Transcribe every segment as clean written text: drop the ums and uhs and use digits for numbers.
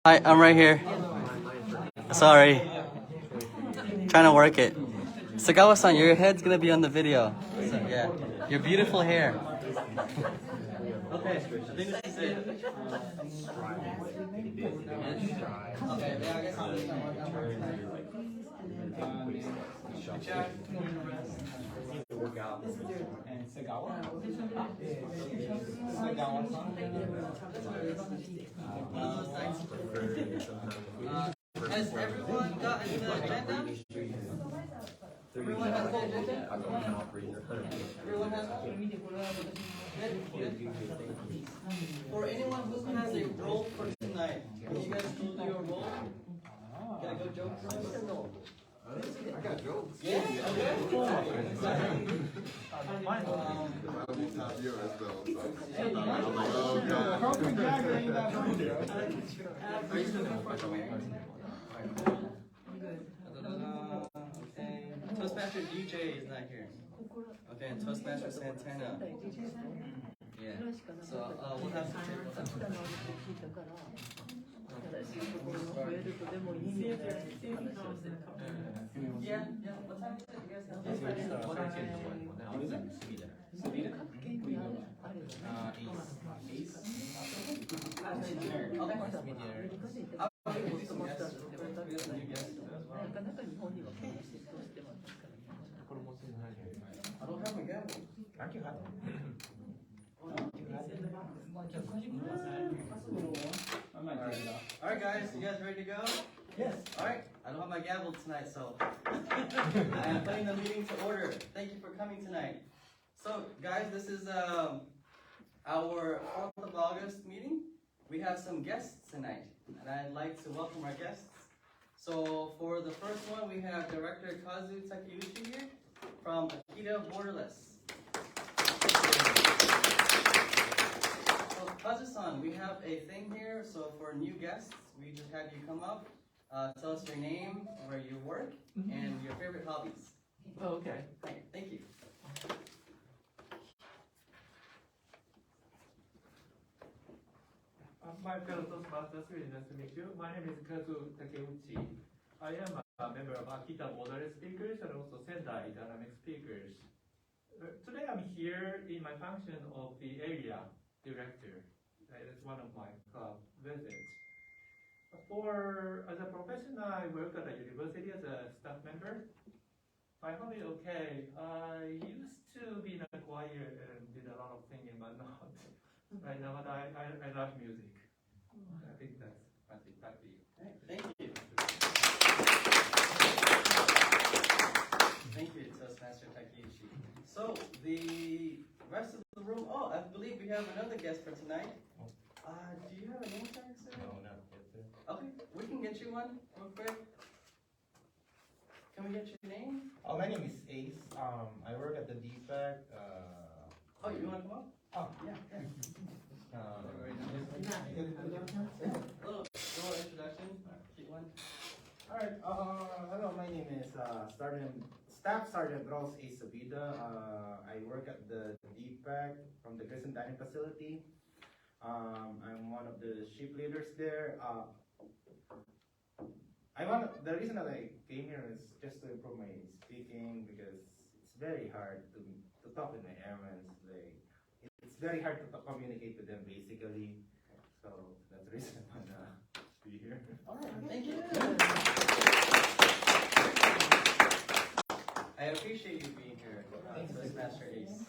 Hi, I'm right here. Sorry. Trying to work it. Sagawa-san, your head's gonna be on the video. So, yeah. Your beautiful hair. Okay, I think this is it. Okay, yeah, I guess I'll leave that one more tonight. And Sagawa? Has everyone gotten the agenda? Everyone has the agenda? Everyone has one? Good, good. For anyone who has a role for tonight, can you guys go do your role? Can I go joke for us? I got jokes. Yeah, okay. Top yours though. Oh God. Okay. Toastmaster DJ is not here. Okay, and Toastmaster Santana. Yeah. So we'll have to check with them. Yeah, yeah. What time is it? You guys have I don't have my gavel. Alright guys, you guys ready to go? Yes. Alright, I don't have my gavel tonight, so I am putting the meeting to order. Thank you for coming tonight. So guys, this is our 4th of August meeting. We have some guests tonight, and I'd like to welcome our guests. So for the first one, we have Director Kazu Takeuchi here from Akita Borderless. So Kazu-san, we have a thing here. So for new guests, we just have you come up, tell us your name, where you work, and your favorite hobbies. Oh, okay. Right, thank you. My fellow Toastmasters, really nice to meet you. My name is Kazu Takeuchi. I am a member of Akita Borderless Speakers and also Sendai Dynamic Speakers. Today I'm here in my function of the area director. It's one of my club visits. As a professional, I work at a university as a staff member. My hobby, okay, I used to be in a choir and did a lot of singing, but not right now. But I love music. I think that's it. Back to you. Right, thank you. Thank you, Toastmaster Takeuchi. So the rest of the room. Oh, I believe we have another guest for tonight. Do you have a name tag, sir? No, not yet, sir. Okay, we can get you one real quick. Can we get your name? Oh, my name is Ace. I work at the DFAC. Oh, you want to come up? Oh, Yeah. Little introduction. Cute one. all right. Hello, my name is Staff Sergeant Ross A. Sabida. I work at the DFAC from the Crescent Dining Facility. I'm one of the ship leaders there. The reason that I came here is just to improve my speaking because it's very hard to talk with my airmen. It's very hard to communicate with them basically. So that's the reason I wanna be here. All right, thank you. I appreciate you being here, Toastmaster Ace.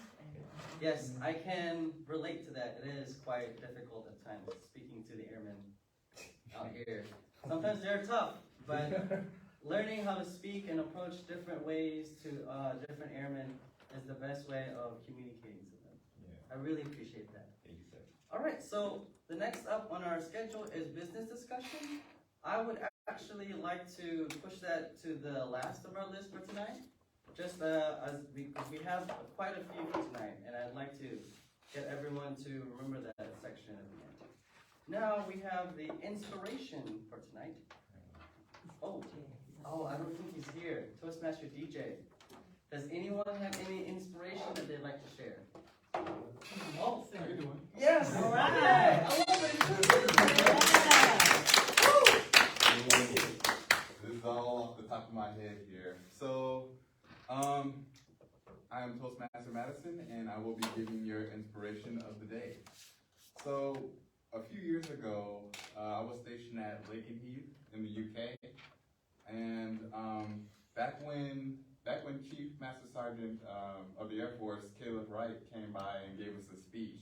Yes, I can relate to that. It is quite difficult at times speaking to the airmen out here. Sometimes they're tough, but learning how to speak and approach different ways to different airmen is the best way of communicating to them. Yeah. I really appreciate that. Thank you, sir. All right, so the next up on our schedule is business discussion. I would actually like to push that to the last of our list for tonight, just as we have quite a few for tonight, and I'd like to get everyone to remember that section at the end. Now we have the inspiration for tonight. Oh, I don't think he's here. Toastmaster DJ. Does anyone have any inspiration that they'd like to share? Oh, How you doing? yes! All right! I love it! my head here. So, I am Toastmaster Madison, and I will be giving your inspiration of the day. So, a few years ago, I was stationed at Lakenheath in the UK, and back when Chief Master Sergeant of the Air Force, Caleb Wright, came by and gave us a speech,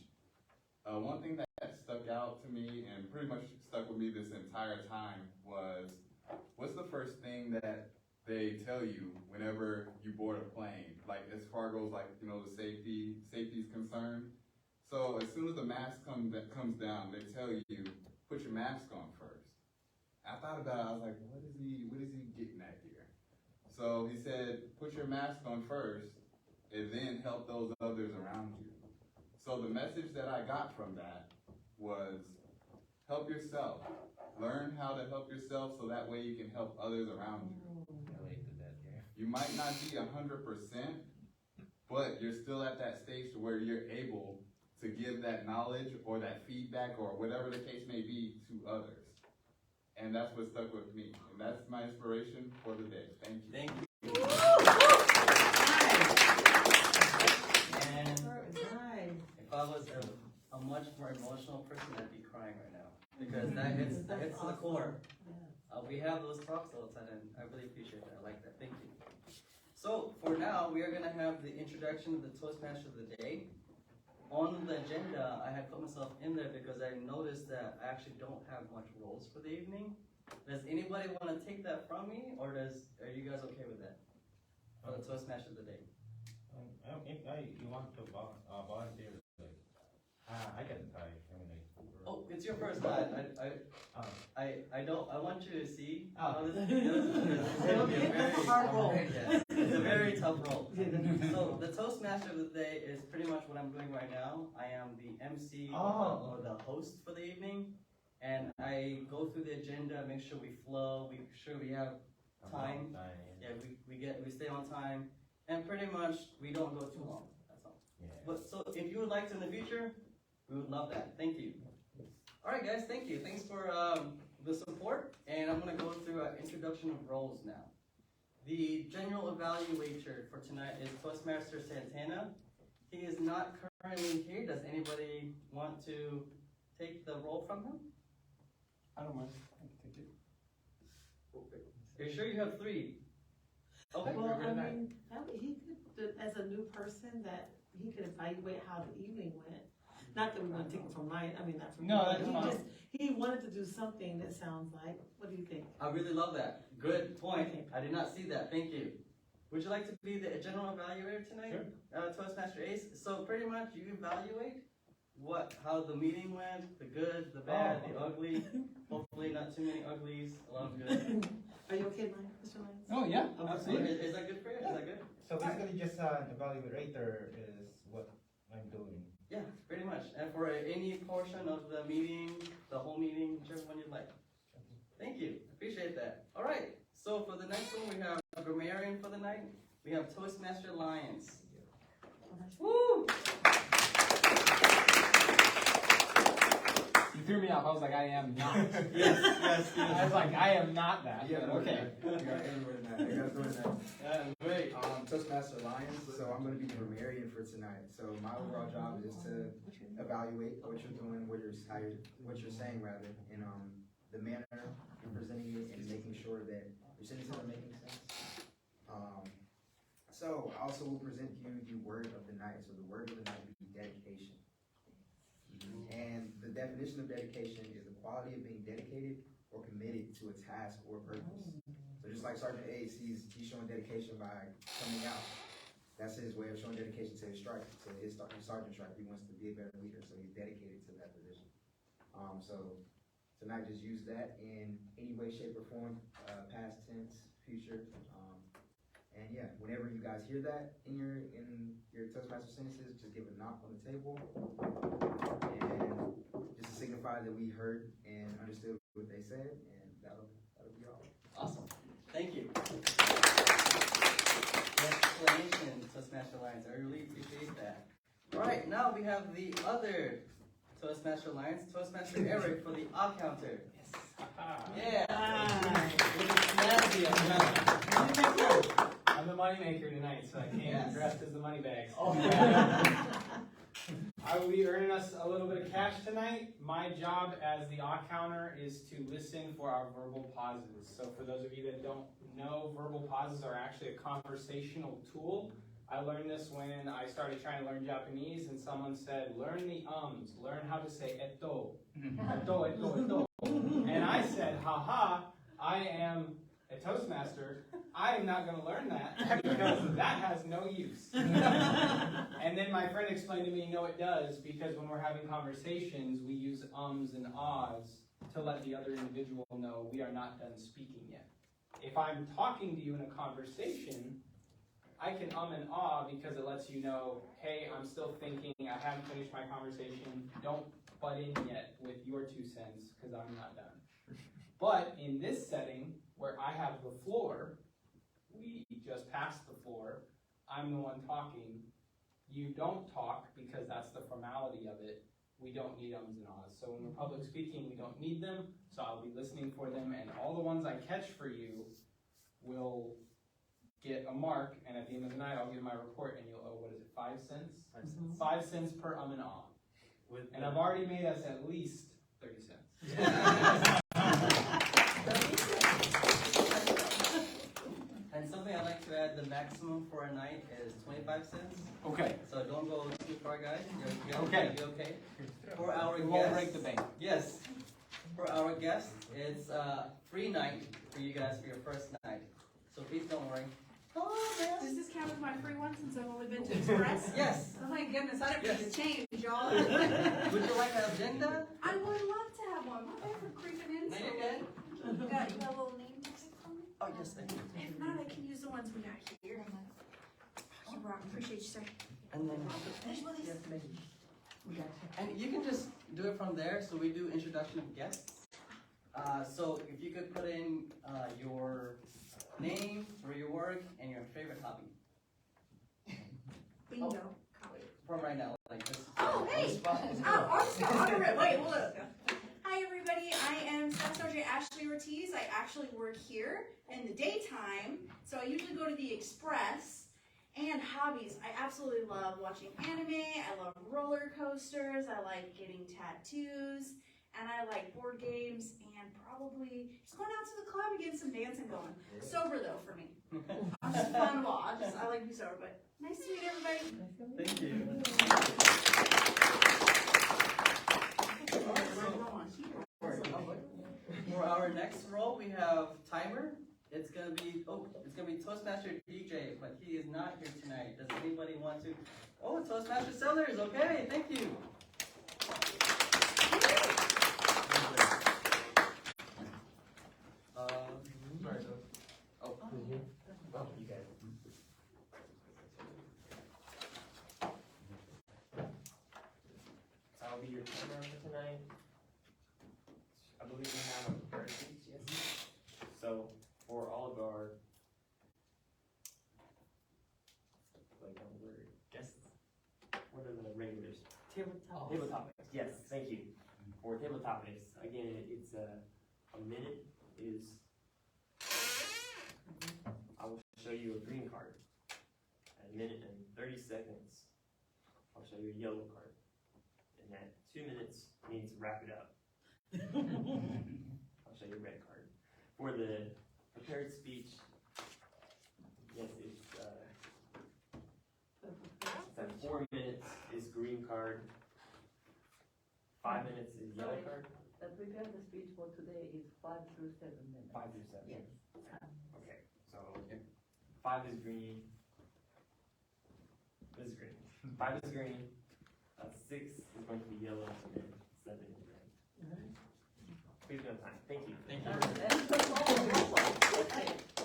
one thing that stuck out to me and pretty much stuck with me this entire time was, what's the first thing that they tell you whenever you board a plane? Like, as far goes, like, you know, the safety's concerned. So as soon as the mask comes down, they tell you, put your mask on first. I thought about it, I was like, what is he getting at here? So he said, put your mask on first, and then help those others around you. So the message that I got from that was, help yourself. Learn how to help yourself so that way you can help others around you. You might not be 100%, but you're still at that stage to where you're able to give that knowledge or that feedback or whatever the case may be to others. And that's what stuck with me. And that's my inspiration for the day. Thank you. Thank you. And if I was a much more emotional person, I'd be crying right now. Because that hits to the core. We have those talks all the time, and I really appreciate that. I like that. Thank you. So, for now, we are going to have the introduction of the Toastmaster of the Day. On the agenda, I had put myself in there because I noticed that I actually don't have much roles for the evening. Does anybody want to take that from me, or are you guys okay with that? For the Toastmaster of the Day. You want to volunteer, I can try. Oh, it's your first time. I want you to see how this is going to be a very hard role. Yes, it's a very tough role. So the Toastmaster of the Day is pretty much what I'm doing right now. I am the MC or the host for the evening, and I go through the agenda, make sure we flow, make sure we have time. Yeah, we stay on time, and pretty much we don't go too long. That's all. Yeah. But so if you would like to in the future, we would love that. Thank you. All right, guys, thank you. Thanks for the support, and I'm going to go through an introduction of roles now. The general evaluator for tonight is Toastmaster Santana. He is not currently here. Does anybody want to take the role from him? I don't mind. I can take it. Are you sure you have 3? Okay. Well, I mean, he could, as a new person, that he could evaluate how the evening went. Not that we want to take it from Ryan. I mean, not from No, you. that's fine. He wanted to do something that sounds like. What do you think? I really love that. Good point. I did not see that. Thank you. Would you like to be the general evaluator tonight? Sure. Toastmaster Ace. So pretty much you evaluate how the meeting went, the good, the bad, the ugly. Hopefully not too many uglies, a lot of good. Are you okay, Mr. Lyons? Oh, yeah, Okay. absolutely. Is that good for you? Is that good? So basically, just an evaluator is what I'm doing. Yeah, pretty much. And for any portion of the meeting, the whole meeting, whichever one you'd like. Thank you. Appreciate that. All right. So for the next one, we have a grammarian for the night. We have Toastmaster Lyons. Woo! You threw me off. I was like, I am not. yes. I was like, I am not that. Yeah, Okay. You got everybody now. You guys doing that? Great. Toastmaster Lions. So I'm going to be the grammarian for tonight. So my overall job is to evaluate what you're doing, what you're saying rather, and the manner you're presenting it, and making sure that your sentences are making sense. So I also will present you the word of the night. So the word of the night would be dedication. And the definition of dedication is the quality of being dedicated or committed to a task or purpose. So just like Sergeant Ace, he's showing dedication by coming out. That's his way of showing dedication to his strike, to his sergeant strike. He wants to be a better leader, so he's dedicated to that position. So tonight, just use that in any way, shape, or form, past tense, future. And yeah, whenever you guys hear that in your Toastmaster sentences, just give a knock on the table, and just to signify that we heard and understood what they said, and that'll be all. Awesome. Thank you. Explanation, Toastmaster Lions. I really appreciate that. All right, now we have the other Toastmaster Lions, Toastmaster Eric for the odd counter. Yes. Yeah. With the snazzy so I came Yes. dressed as the money bags. Oh, I will be earning us a little bit of cash tonight. My job as the odd counter is to listen for our verbal pauses. So for those of you that don't know, verbal pauses are actually a conversational tool. I learned this when I started trying to learn Japanese, and someone said, learn the ums, learn how to say eto, eto, eto, eto. And I said, haha, I am a Toastmaster. I am not going to learn that because that has no use. And then my friend explained to me, no, it does, because when we're having conversations, we use ums and ahs to let the other individual know we are not done speaking yet. If I'm talking to you in a conversation, I can and ah because it lets you know, hey, I'm still thinking, I haven't finished my conversation, don't butt in yet with your 2 cents because I'm not done. But in this setting, where I have the floor, we just passed the floor, I'm the one talking, you don't talk because that's the formality of it, we don't need ums and ahs. So when we're public speaking, we don't need them, so I'll be listening for them, and all the ones I catch for you will get a mark, and at the end of the night, I'll give my report, and you'll owe, 5 cents? 5 cents. 5 cents per and ah. And I've already made us at least 30 cents. And something I'd like to add, the maximum for a night is 25 cents. Okay. So don't go too far, guys. You're Okay. You're okay. For our We guests, won't break the bank. yes. For our guests, it's a free night for you guys for your first night. So please don't worry. Does this count as my free one since I've only been to Express? Yes. Oh my goodness, I don't need to change, y'all. Would you like an agenda? I would love to have one. My bad for creeping in No, so you're late. good. You got a little name tag for me? Oh, yes, thank you. If not, I can use the ones we got here. You rock. Appreciate you, sir. And then, and you can just do it from there. So we do introduction of guests. So if you could put in your name, where you work, and your favorite hobby. Bingo. From right now, like this. Oh, hey! Wait, look. Hi, everybody. I am Staff Sergeant Ashley Ortiz. I actually work here in the daytime, so I usually go to the Express. And hobbies. I absolutely love watching anime. I love roller coasters. I like getting tattoos. And I like board games. And probably just going out to the club and getting some dancing going. Sober, though, for me. I'm just fun to watch. I like to be sober, but nice to meet everybody. Thank you. For our next role, we have Timer. It's gonna be Toastmaster DJ, but he is not here tonight. Does anybody want to? Oh, Toastmaster Sellers. Okay, thank you. You guys. I'll be your timer for tonight. I believe we have a pair of seats, yes? So, for all of our, guests, what are the regulars? Table topics, yes, thank you. For table topics, again, it's a minute is, I will show you a green card. At a minute and 30 seconds, I'll show you a yellow card. And at 2 minutes means wrap it up. I'll show you a red card. For the prepared speech, yes, it's at 4 minutes is green card, 5 minutes is yellow card. The prepared speech for today is 5 through 7 minutes. 5 through 7. Yes. Okay, so 5 is green. This is green. 5 is green. 6 is going to be yellow, and then 7 is red. Please be on time. Thank you. Thank you.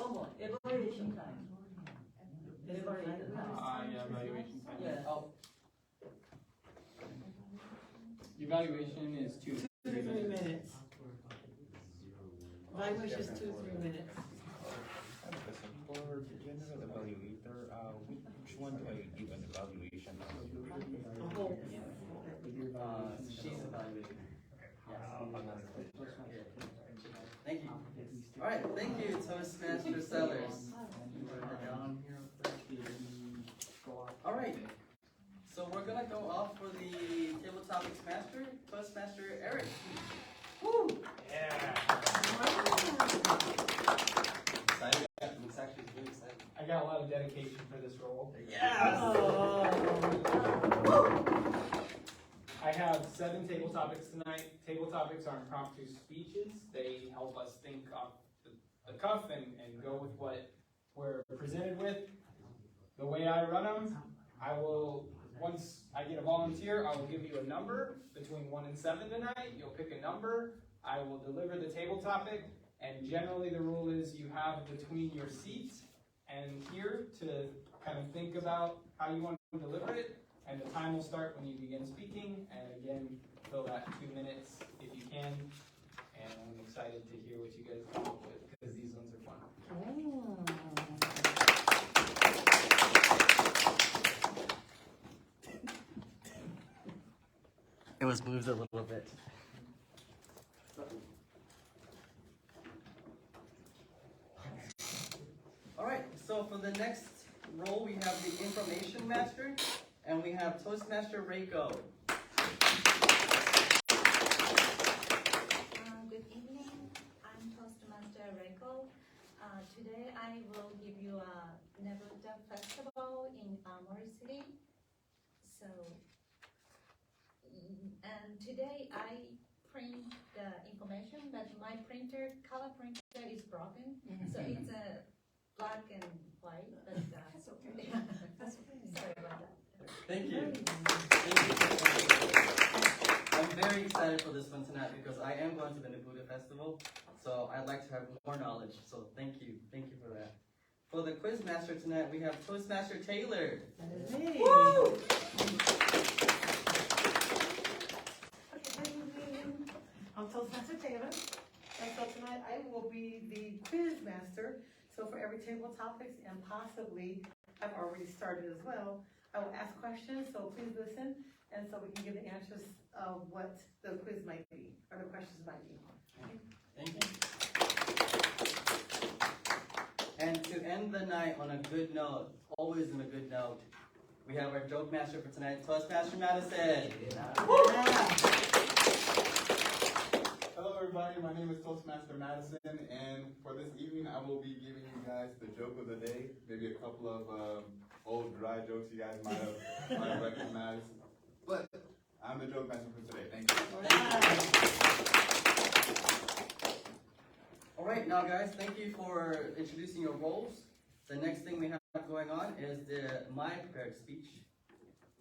One more. Evaluation time. Evaluation time. Yeah, evaluation time. Yeah. Oh, Evaluation is 2 to 3 3 minutes. minutes. Evaluation is 2-3 minutes. For the general evaluator, which one do I give an evaluation? she's evaluating. Thank you. All right, thank you, Toastmaster Sellers. Put that down here real quick. right. So we're gonna go off for the Table Topics Master, Toastmaster Eric. Woo! Yeah. Excited? It's actually really exciting. I got a lot of dedication for this role. Yes! I have 7 table topics tonight. Table topics are impromptu speeches. They help us think off the cuff and go with what we're presented with. The way I run them, I will, once I get a volunteer, I will give you a number between 1 and 7 tonight. You'll pick a number. I will deliver the table topic, and generally the rule is you have between your seats and here to kind of think about how you want to deliver it, and the time will start when you begin speaking, and again, fill that 2 minutes if you can, and I'm excited to hear what you guys come up with, because these ones are fun. It was moved a little bit. Alright, so for the next role we have the Information Master, and we have Toastmaster Reiko. Good evening, I'm Toastmaster Reiko. Today I will give you a Nebuta Festival in Aomori City. So, and today I print the information, but my color printer is broken, so it's a black and white, but that's okay. That's okay. Sorry about that. Thank you. I'm very excited for this one tonight because I am going to the Nebuta Festival, so I'd like to have more knowledge. So thank you for that. For the Quiz Master tonight, we have Toastmaster Taylor. Hey. Woo! I'm Toastmaster Taylor, and so tonight I will be the quiz master. So for every table topics, and possibly, I've already started as well, I will ask questions, so please listen, and so we can give the answers of what the quiz might be, or the questions might be. Thank you. And to end the night on a good note, always on a good note, we have our joke master for tonight, Toastmaster Madison. Hello everybody, my name is Toastmaster Madison, and for this evening I will be giving you guys the joke of the day, maybe a couple of old dry jokes you guys might have recognized, but I'm the joke master for today. Thank you. Alright, now guys, thank you for introducing your roles. The next thing we have going on is my prepared speech.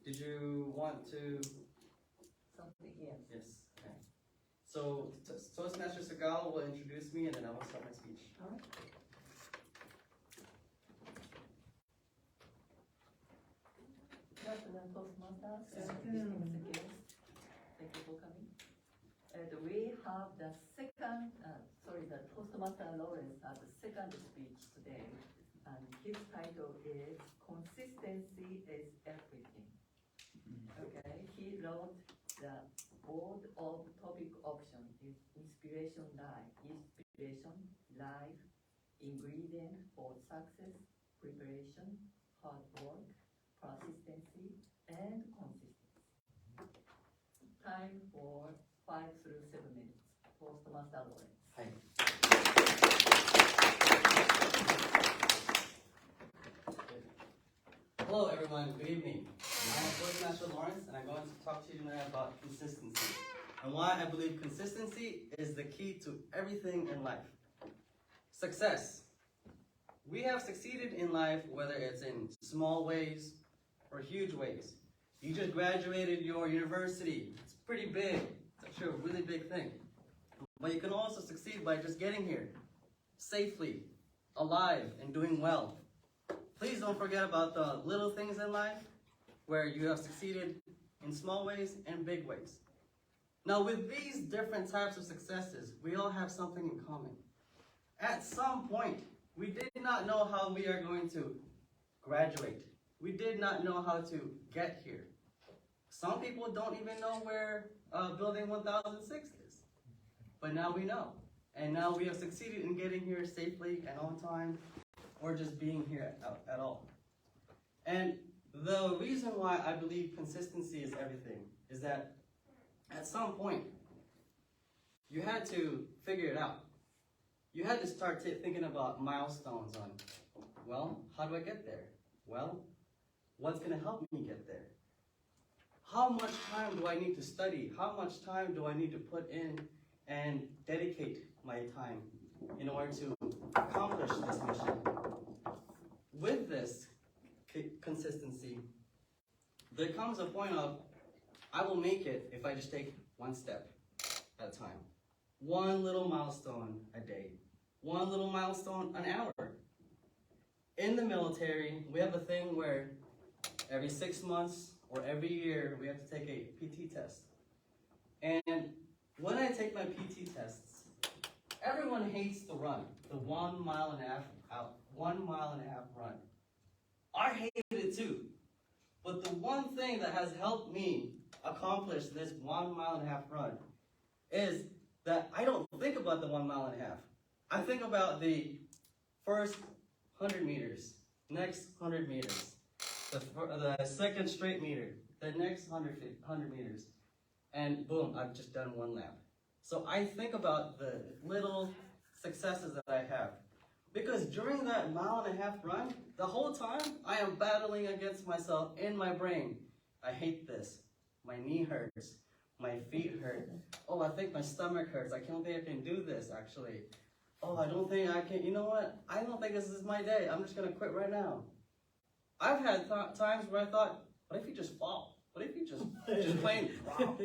Did you want to? Something, yes. Yes. Okay. So Toastmaster Segal will introduce me, and then I will start my speech. All right. Good afternoon, Toastmasters. Distinguished guests. Thank you for coming. And we have the Toastmaster Laurence has the second speech today, and his title is Consistency is Everything. Okay, he wrote the board of topic option is inspiration, life, ingredient for success, preparation, hard work, persistency, and consistency. Time for 5 through 7 minutes. Toastmaster Laurence. Hi. Hello everyone, good evening. I'm Toastmaster Laurence, and I'm going to talk to you tonight about consistency, and why I believe consistency is the key to everything in life. Success. We have succeeded in life, whether it's in small ways or huge ways. You just graduated your university. It's pretty big. It's actually a really big thing. But you can also succeed by just getting here, safely, alive, and doing well. Please don't forget about the little things in life where you have succeeded in small ways and big ways. Now, with these different types of successes, we all have something in common. At some point, we did not know how we are going to graduate. We did not know how to get here. Some people don't even know where Building 1006 is. But now we know. And now we have succeeded in getting here safely and on time, or just being here at all. And The reason why I believe consistency is everything is that at some point, you had to figure it out. You had to start thinking about milestones on, well, how do I get there? Well, what's going to help me get there? How much time do I need to study? How much time do I need to put in and dedicate my time in order to accomplish this mission? With this consistency, there comes a point of, I will make it if I just take one step at a time. One little milestone a day. One little milestone an hour. In the military, we have a thing where every 6 months or every year, we have to take a PT test. And when I take my PT tests, everyone hates the run, the 1.5 mile out, 1.5 mile run. I hated it too. But the one thing that has helped me accomplish this 1.5 mile run is that I don't think about the 1.5 miles. I think about the first 100 meters, next 100 meters, the second straight meter, the next 100 meters, and boom, I've just done one lap. So I think about the little successes that I have. Because during that 1.5 mile run, the whole time I am battling against myself in my brain. I hate this. My knee hurts. My feet hurt. Oh, I think my stomach hurts. I don't think I can do this, actually. Oh, I don't think I can. You know what? I don't think this is my day. I'm just going to quit right now. I've had times where I thought, what if you just fall? What if you just plain drop?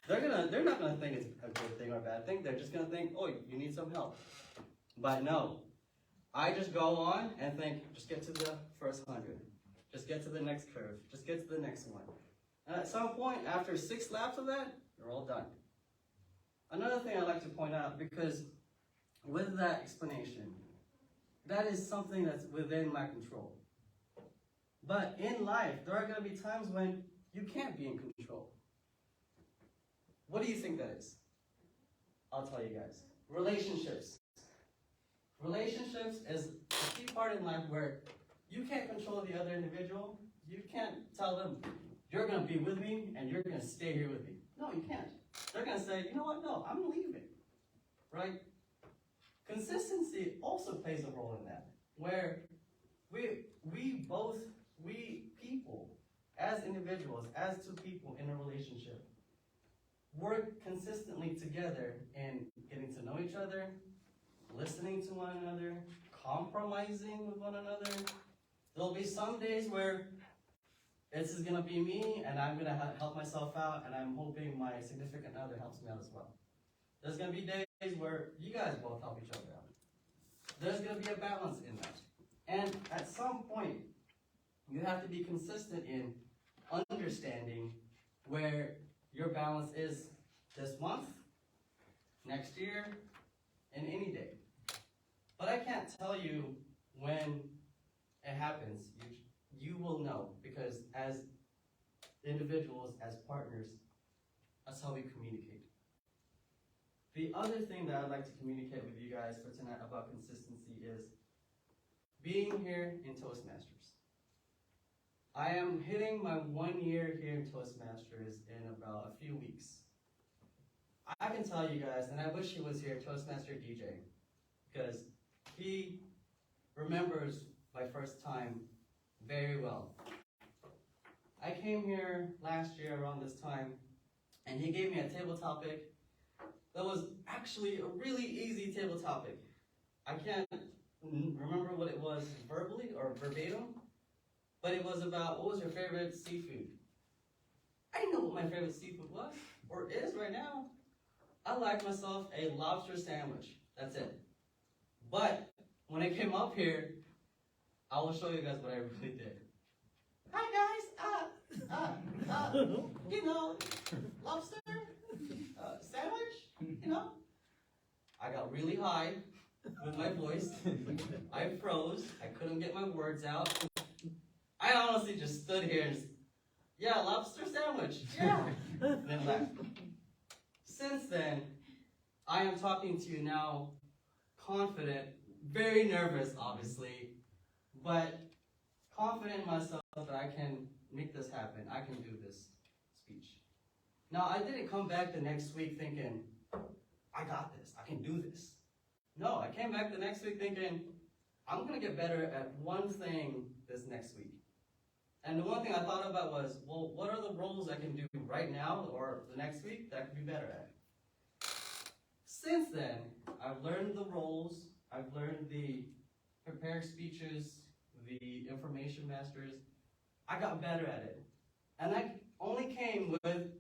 They're not gonna think it's a good thing or a bad thing. They're just gonna think, oh, you need some help. But no, I just go on and think, just get to the first 100. Just get to the next curve. Just get to the next one. And at some point, after 6 laps of that, you're all done. Another thing I'd like to point out, because with that explanation, that is something that's within my control. But in life, there are going to be times when you can't be in control. What do you think that is? I'll tell you guys. Relationships. Relationships is a key part in life where you can't control the other individual. You can't tell them, you're going to be with me and you're going to stay here with me. No, you can't. They're going to say, you know what? No, I'm leaving. Right? Consistency also plays a role in that, where we people, as individuals, as two people in a relationship, work consistently together in getting to know each other, listening to one another, compromising with one another. There'll be some days where this is going to be me, and I'm going to help myself out, and I'm hoping my significant other helps me out as well. There's going to be days where you guys both help each other out. There's going to be a balance in that. And at some point, you have to be consistent in understanding where your balance is this month, next year, and any day. But I can't tell you when it happens. You will know, because as individuals, as partners, that's how we communicate. The other thing that I'd like to communicate with you guys for tonight about consistency is being here in Toastmasters. I am hitting my 1 year here in Toastmasters in about a few weeks. I can tell you guys, and I wish he was here, Toastmaster DJ, because he remembers my first time very well. I came here last year around this time, and he gave me a table topic that was actually a really easy table topic. I can't remember what it was verbally or verbatim, but it was about, what was your favorite seafood? I didn't know what my favorite seafood was, or is right now. I like myself a lobster sandwich. That's it. But when I came up here, I will show you guys what I really did. Hi guys, lobster sandwich, I got really high with my voice. I froze. I couldn't get my words out. I honestly just stood here and yeah, lobster sandwich, yeah, and then left. Since then, I am talking to you now, confident, very nervous, obviously, but confident in myself. that I can make this happen. I can do this speech. Now, I didn't come back the next week thinking, I got this, I can do this. No, I came back the next week thinking, I'm gonna get better at one thing this next week. And the one thing I thought about was, well, what are the roles I can do right now or the next week that I can be better at? Since then, I've learned the roles, I've learned the prepared speeches, the information masters. I got better at it. And that only came with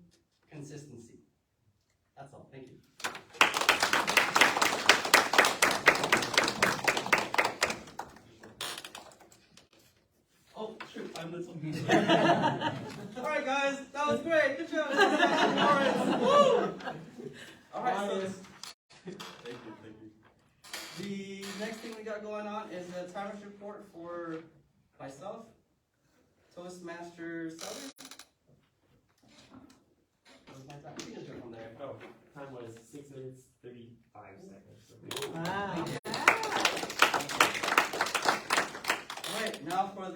consistency. That's all. Thank you. Oh, shoot, I'm this one. All right, guys, that was great. Good job. Laurence. Woo! All right, so thank you. The next thing we got going on is a timers report for myself, Toastmasters Southern. What was my time? You can jump on there. Oh, time was 6 minutes, 35 seconds. Wow. Alright, now for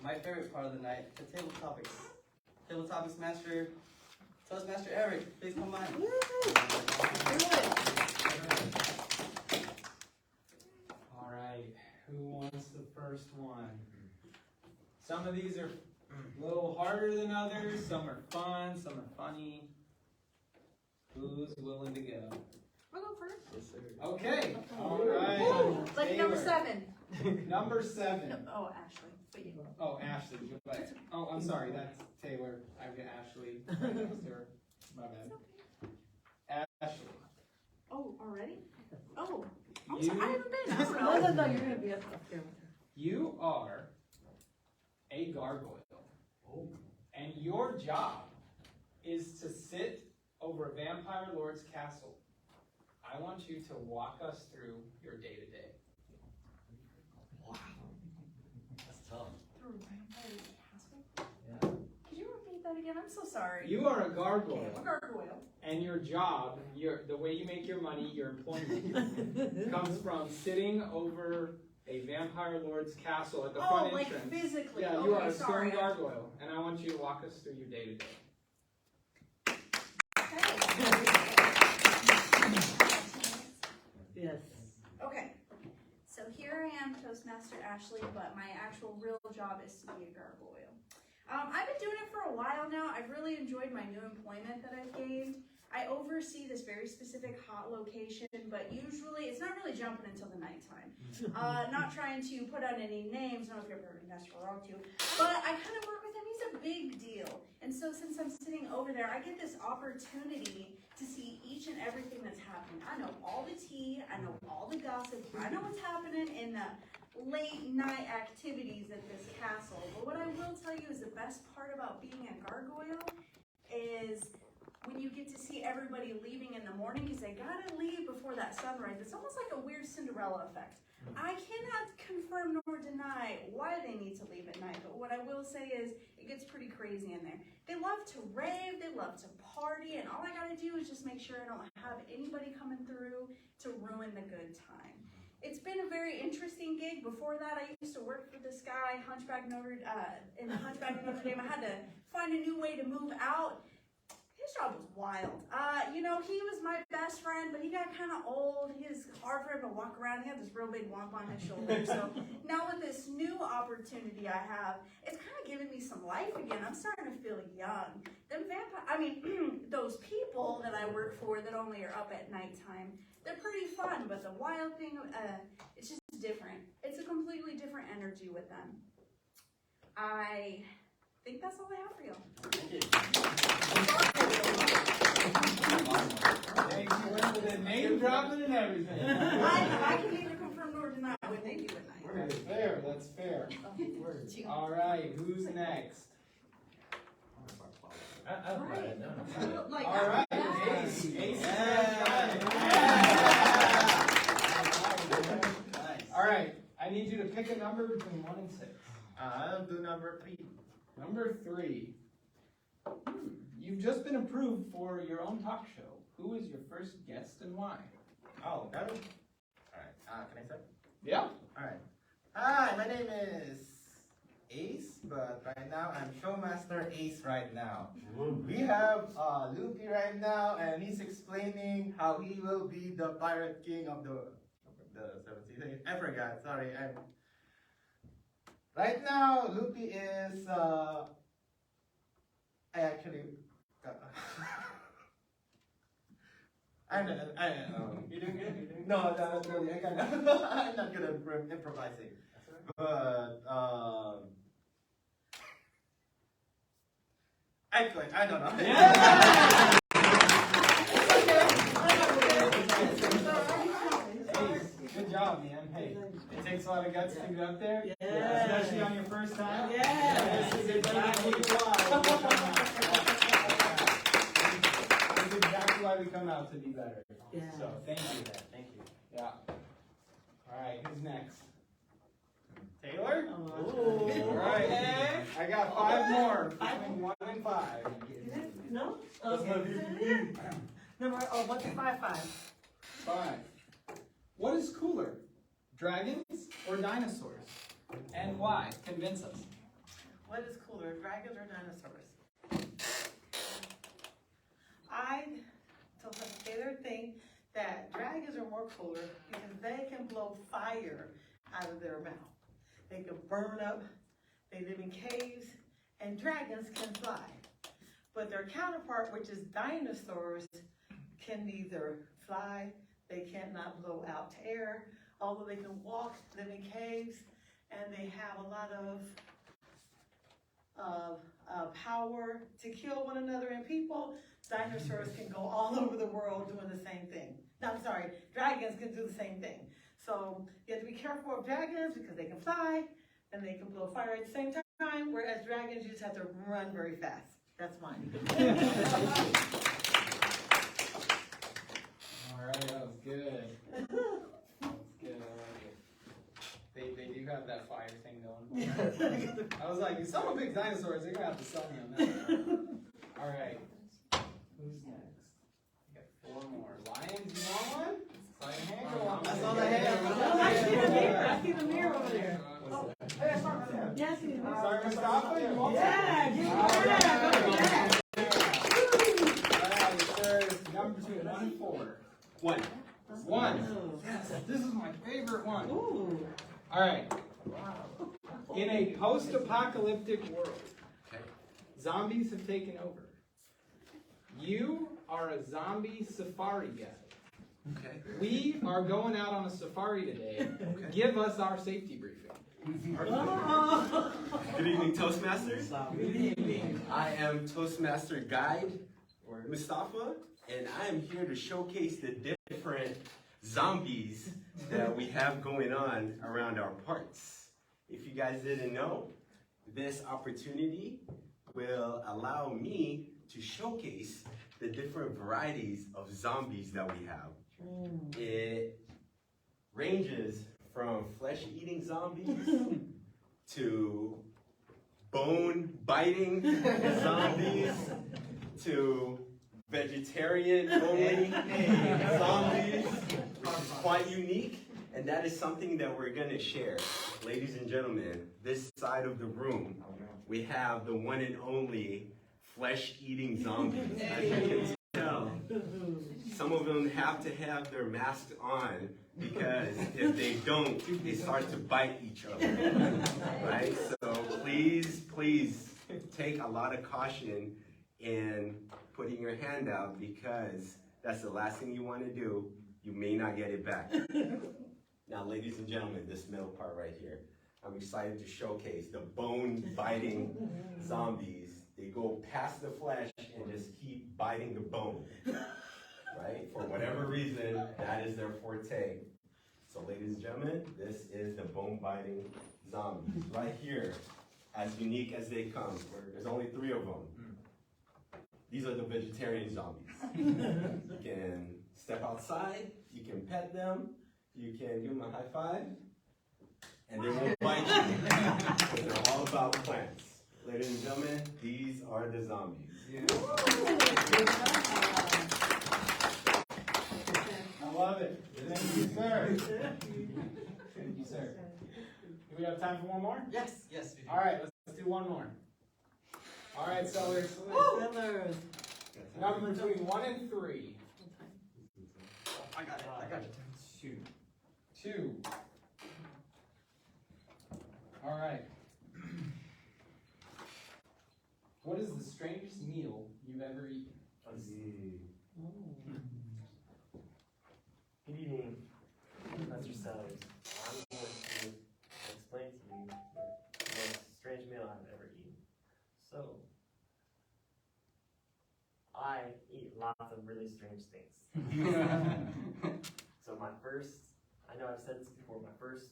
my favorite part of the night, the table topics. Table topics master, Toastmaster Eric, please come by. All right, who wants the first one? Some of these are a little harder than others. Some are fun, some are funny. Who's willing to go? I'll go first. Yes, sir. Okay, all right. Woo! Like number Taylor. 7. Number 7. No, oh, Ashley. But you. Oh, Ashley. Go back. Oh, I'm sorry. That's Taylor. I've got Ashley right next to her. My bad. Ashley. Oh, already? Oh, I'm You- sorry. I haven't been. I don't know. No, you're gonna be up there with her. You are a gargoyle. Oh. And your job is to sit over Vampire Lord's castle. I want you to walk us through your day-to-day. Wow. That's tough. Through Vampire Castle? Yeah. Could you repeat that again? I'm so sorry. You are a gargoyle. I'm a gargoyle. And your job, the way you make your money, your employment, comes from sitting over a Vampire Lord's castle at the front Oh, like entrance. physically. Yeah, okay, you are a sorry. stone gargoyle, and I want you to walk us through your day-to-day. Yes. Okay. So here I am, Toastmaster Ashley, but my actual real job is to be a gargoyle. I've been doing it for a while now. I've really enjoyed my new employment that I've gained. I oversee this very specific hot location, but usually it's not really jumping until the nighttime. Not trying to put out any names, I don't know if you've ever heard of Nesferatu, but I kind of work with him. He's a big deal. And so since I'm sitting over there, I get this opportunity to see each and everything that's happening. I know all the tea, I know all the gossip, I know what's happening in the late night activities at this castle. But what I will tell you is the best part about being a gargoyle is when you get to see everybody leaving in the morning, because they gotta leave before that sunrise. It's almost like a weird Cinderella effect. I cannot confirm nor deny why they need to leave at night, but what I will say is it gets pretty crazy in there. They love to rave, they love to party, and all I gotta do is just make sure I don't have anybody coming through to ruin the good time. It's been a very interesting gig. Before that, I used to work for this guy, in Hunchback of Notre Dame. I had to find a new way to move out. His job was wild. He was my best friend, but he got kind of old. He was hard for him to walk around. He had this real big wump on his shoulder. So now with this new opportunity I have, it's kind of giving me some life again. I'm starting to feel young. Those people that I work for that only are up at nighttime, they're pretty fun, but the wild thing, it's just different. It's a completely different energy with them. I think that's all I have for you. Thank you. Thank you. Went with the name dropping and everything. I can neither confirm nor deny what they do at night. That's fair. That's fair. All right. Who's next? Like, All right. yeah. Ace. Ace. Yeah. Nice. All right. I need you to pick a number between 1 and 6. I'll do number 3. Number 3. You've just been approved for your own talk show. Who is your first guest and why? Oh, that is. Alright, can I start? Yeah. Alright. Hi, my name is Ace, but right now I'm Showmaster Ace right now. We have Luffy right now, and he's explaining how he will be the Pirate King of the 7th season. I forgot, sorry. Right now, Luffy is, I actually, I don't know. You're doing good, you're doing good. No, not really. I'm not good at improvising. But, I don't know. Yeah! Good job, man. Hey, it takes a lot of guts to get up there, especially on your first time. This is exactly why we come out to be better. So thank you. Thank you. Yeah. All right, who's next? Taylor? Oh. All right. I got 5 more between 1 and 5. No? Okay. Number, what's 5? 5. What is cooler, dragons or dinosaurs? And why? Convince us. What is cooler, dragons or dinosaurs? I told Taylor think that dragons are more cooler because they can blow fire out of their mouth. They can burn up, they live in caves, and dragons can fly. But their counterpart, which is dinosaurs, can neither fly, they cannot blow out air, although they can walk, live in caves, and they have a lot of power to kill one another and people. Dinosaurs can go all over the world doing the same thing. No, I'm sorry, dragons can do the same thing. So you have to be careful of dragons because they can fly and they can blow fire at the same time, whereas dragons, you just have to run very fast. That's mine. All right, that was good. That was good, I like it. They do have that fire thing going. I was like, if someone picks dinosaurs, they're gonna have to sell me on that. All right, who's next? We got 4 more. Lions, you want one? Saw your hand go up. That's all I have. I see the mirror over there. Yes, he is. Sorry, Mustafa, you want Yeah, give me that. Alright, sir, number between 1 and 4. 1. 1. Yes, this is my favorite one. Ooh. Alright. In a post-apocalyptic world, zombies have taken over. You are a zombie safari guide. Okay. We are going out on a safari today. Give us our safety briefing. Good evening, Toastmasters. Good evening. I am Toastmaster Guide, or Mustafa, and I am here to showcase the different zombies that we have going on around our parks. If you guys didn't know, this opportunity will allow me to showcase the different varieties of zombies that we have. It ranges from flesh-eating zombies to bone-biting zombies to vegetarian-only zombies, which is quite unique, and that is something that we're going to share. Ladies and gentlemen, this side of the room, we have the one and only flesh-eating zombies. As you can tell, some of them have to have their masks on because if they don't, they start to bite each other, right? So please take a lot of caution in putting your hand out because that's the last thing you want to do. You may not get it back. Now, ladies and gentlemen, this middle part right here, I'm excited to showcase the bone-biting zombies. They go past the flesh and just keep biting the bone, right? For whatever reason, that is their forte. So ladies and gentlemen, this is the bone-biting zombies. Right here, as unique as they come. There's only 3 of them. These are the vegetarian zombies. You can step outside, you can pet them, you can give them a high five, and they won't bite you. Because they're all about plants. Ladies and gentlemen, these are the zombies. I love it. Thank you, sir. Thank you, sir. Do we have time for one more? Yes, yes. We do. All right, let's do one more. All right, sellers. Sellers. Number between 1 and 3. I got it. I got it. 2. All right. What is the strangest meal you've ever eaten? Good evening, Mr. Sellers. I'm going to explain to you the most strange meal I've ever eaten. So, I eat lots of really strange things. So my first, I know I've said this before, my first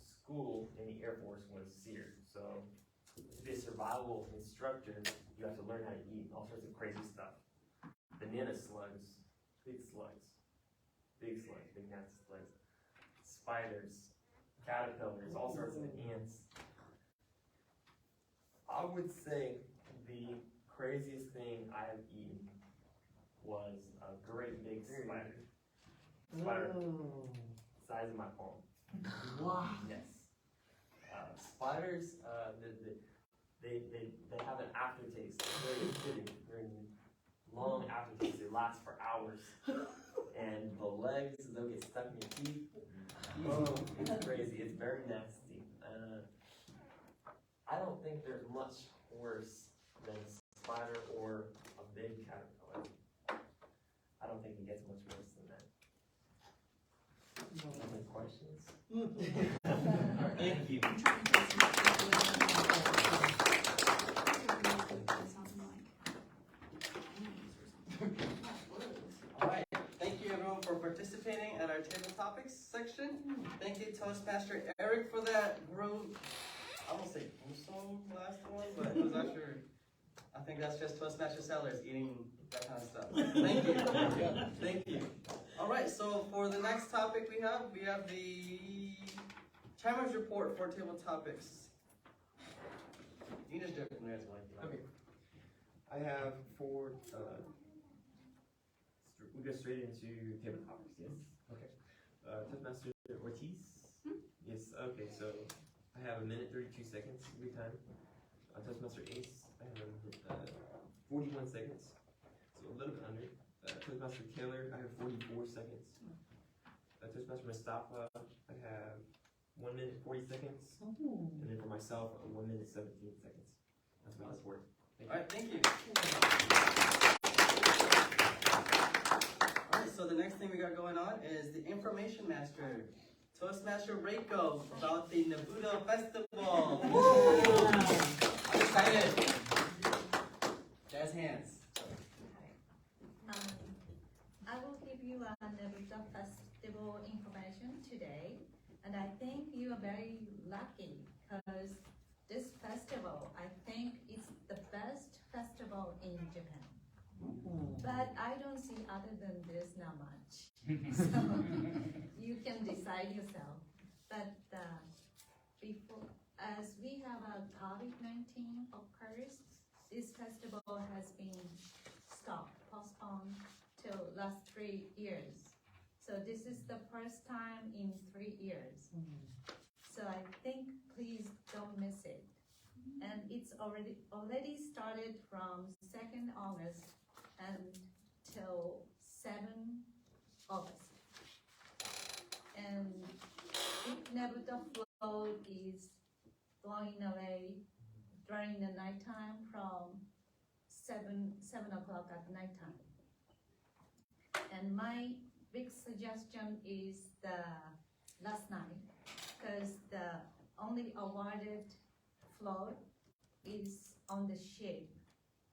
school in the Air Force was SEER. So to be a survival instructor, you have to learn how to eat all sorts of crazy stuff. Banana slugs, big slugs, big nasty slugs, spiders, caterpillars, all sorts of ants. I would say the craziest thing I have eaten was a great big spider. Spider, size of my palm. Wow. Yes. Spiders, they have an aftertaste. They're very acidic. They're long aftertaste. They last for hours. And the legs, they'll get stuck in your teeth. Oh, it's crazy. It's very nasty. I don't think there's much worse than a spider or a big caterpillar. I don't think it gets much worse than that. Any questions? Thank you. Alright, thank you everyone for participating at our table topics section. Thank you Toastmaster Eric for that group. I won't say gruesome last one, but it was actually, I think that's just Toastmaster Sellers eating that kind of stuff. Thank you. Thank you. Alright, so for the next topic we have the Chairman's report for table topics. You just do it from there as well. Okay. I have 4, we go straight into table topics, yes? Okay. Toastmaster Ortiz? Yes, okay, so I have 1 minute 32 seconds every time. Toastmaster Ace, I have 41 seconds, so a little bit under. Toastmaster Taylor, I have 44 seconds. Toastmaster Mustafa, I have 1 minute 40 seconds. And then for myself, 1 minute 17 seconds. That's my last word. Alright, thank you. Alright, so the next thing we got going on is the Information Master, Toastmaster Reiko, about the Nabuto Festival. I'm excited. Jazz hands. I will give you a Nabuto Festival information today, and I think you are very lucky because this festival, I think, is the best festival in Japan. But I don't see other than this not much. So you can decide yourself. But before, as we have a COVID-19 occurs, this festival has been stopped, postponed till last 3 years. So this is the first time in 3 years. So I think please don't miss it. And it's already started from 2nd August until 7 August. And big Nabuto float is blowing away during the nighttime from 7 o'clock at nighttime. And my big suggestion is the last night, because the only awarded float is on the ship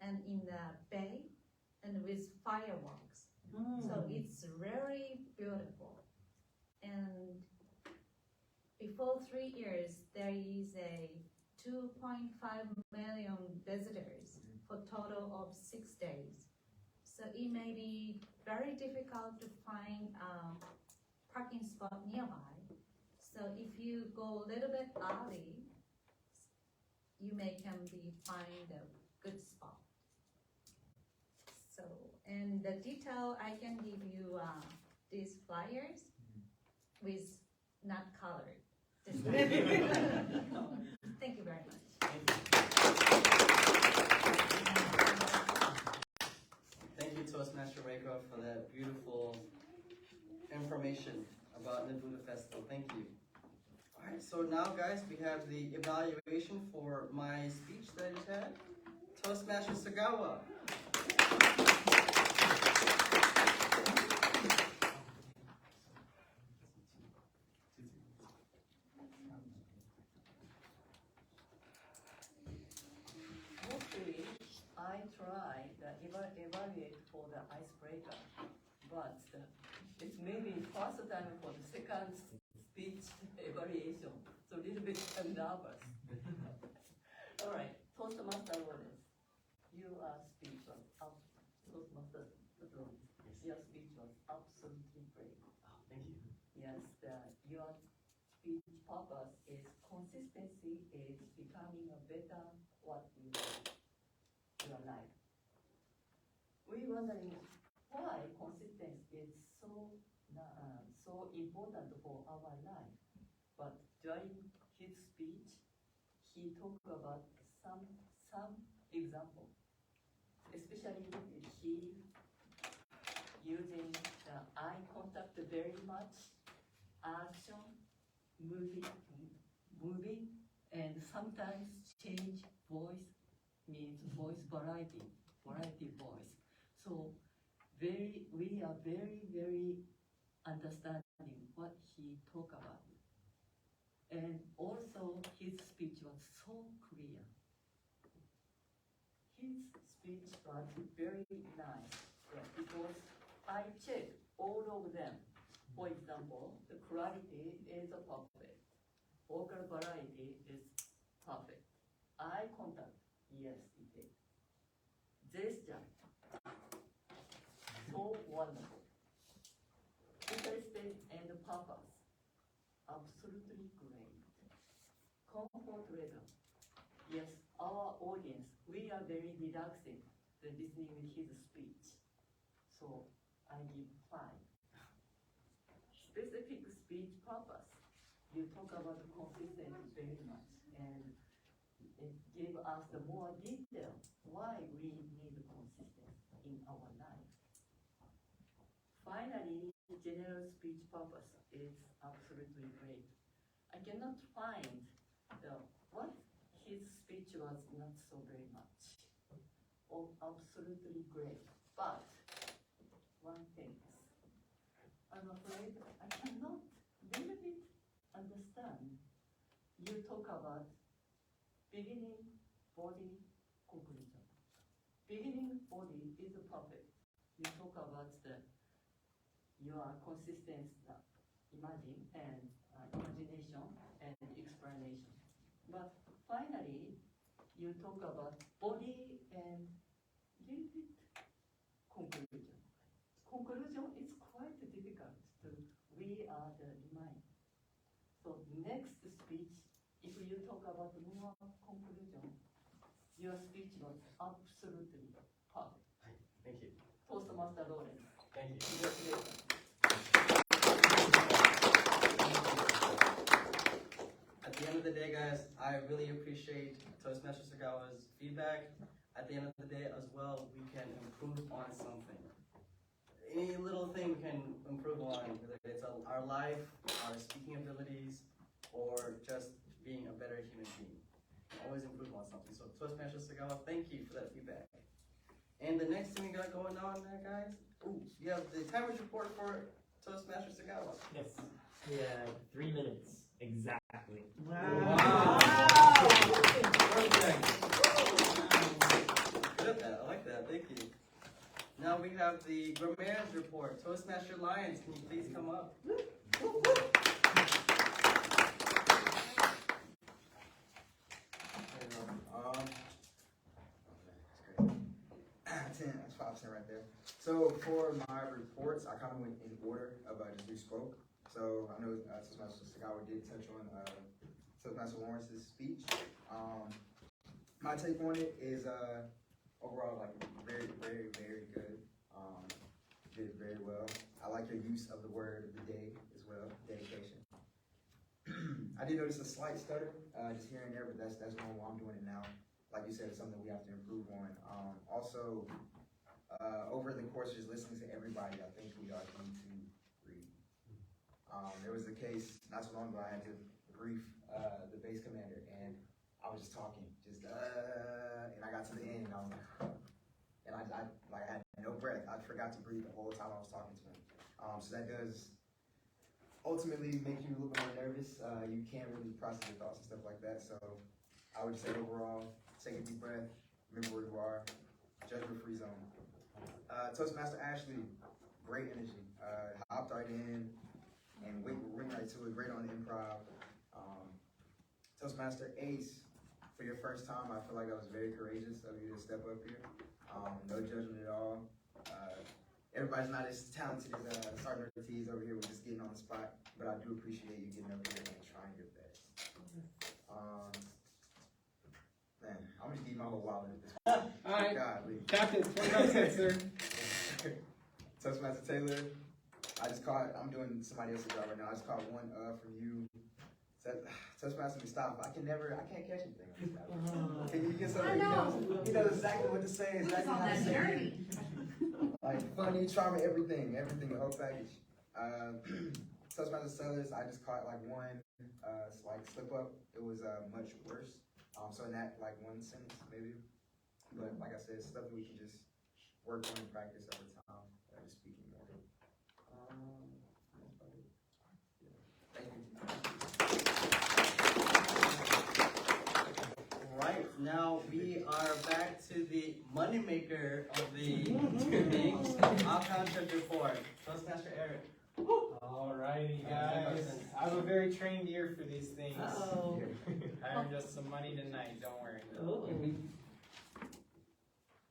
and in the bay and with fireworks. So it's very beautiful. And before 3 years, there is a 2.5 million visitors for total of 6 days. So it may be very difficult to find a parking spot nearby. So if you go a little bit early, you can find a good spot. So, and the detail, I can give you these flyers with not colored. Thank you very much. Thank you, Toastmaster Reiko, for that beautiful information about the Buddha Festival. Thank you. All right, so now, guys, we have the evaluation for my speech that I just had. Toastmaster Sagawa. Mostly, I try the evaluate for the icebreaker, but it's maybe first time for the second speech evaluation, so a little bit I'm nervous. All right, Toastmaster Laurence, your speech was Toastmaster Laurence, your speech was absolutely great. Oh, thank you. Yes, your speech purpose is consistency is becoming a better what you want your life. We're wondering why consistency is so important for our life. But during his speech, he talked about some example, especially he using the eye contact very much, action, moving, and sometimes change voice, means voice variety voice. So we are very understanding what he talked about. And also his speech was so clear. His speech was very nice, because I checked all of them. For example, the clarity is perfect. Vocal variety is perfect. Eye contact, yes, it is. Gesture, so wonderful. Interested and purpose, absolutely great. Comfort level, yes, our audience, we are very relaxing when listening with his speech. So I give 5. Specific speech purpose, you talk about the consistency very much, and it gave us the more detail why we need consistency in our life. Finally, general speech purpose is absolutely great. I cannot find what his speech was not so very much. Oh, absolutely great. But one thing, I'm afraid I cannot little bit understand. You talk about beginning, body, conclusion. Beginning, body is perfect. You talk about your consistent imagination and explanation. But finally, you talk about body and little bit conclusion. Conclusion is quite difficult to we are the mind. So next speech, if you talk about more conclusion, your speech was absolutely perfect. Thank you. Toastmaster Laurence. Thank you. Congratulations. At the end of the day, guys, I really appreciate Toastmaster Sagawa's feedback. At the end of the day as well, we can improve on something. Any little thing we can improve on, whether it's our life, our speaking abilities, or just being a better human being. Always improve on something. So Toastmaster Sagawa, thank you for that feedback. And the next thing we got going on there, guys, you have the timers report for Toastmaster Sagawa. Yes. We have 3 minutes exactly. Wow. Perfect. Good, I like that, thank you. Now we have the Grammaires report. Toastmaster Lions, can you please come up? That's 5% right there. So for my reports, I kind of went in order of just who spoke. So I know Toastmaster Sagawa did touch on Toastmaster Lawrence's speech. My take on it is overall like very good. Did very well. I like your use of the word of the day as well, dedication. I did notice a slight stutter, just here and there, but that's normal. I'm doing it now. Like you said, it's something we have to improve on. Also, over the course of just listening to everybody, I think we all need to read. There was a case not so long ago. I had to brief the base commander, and I was just talking, and I got to the end, and I was like, and I had no breath. I forgot to breathe the whole time I was talking to him. So that does ultimately make you a little bit more nervous. You can't really process your thoughts and stuff like that. So I would say overall, take a deep breath, remember where you are, judgment-free zone. Toastmaster Ashley, great energy. Hopped right in and went right to it, great on the improv. Toastmaster Ace, for your first time, I feel like that was very courageous of you to step up here. No judgment at all. Everybody's not as talented as Sergeant Ortiz over here with just getting on the spot, but I do appreciate you getting up here and trying your best. Man, I'm just eating my whole wallet at this point. All right, Godly. Captain, 25 cents, sir. Toastmaster Taylor, I'm doing somebody else's job right now. I just caught one from you. Toastmaster Misawa, I can't catch anything. Can you get something? He knows exactly what to say, exactly how to say it. Like funny, charming, everything, the whole package. Toastmaster Sellers, I just caught like one like slip up. It was much worse. So in that like one sentence maybe, but like I said, stuff that we can just work on and practice over time. Just speaking more. Thank you. Right, now we are back to the moneymaker of the evening, Outbound Chapter 4, Toastmaster Eric. Alrighty, guys. I have a very trained ear for these things. Uh-oh. I earned us some money tonight, don't worry. Uh-oh.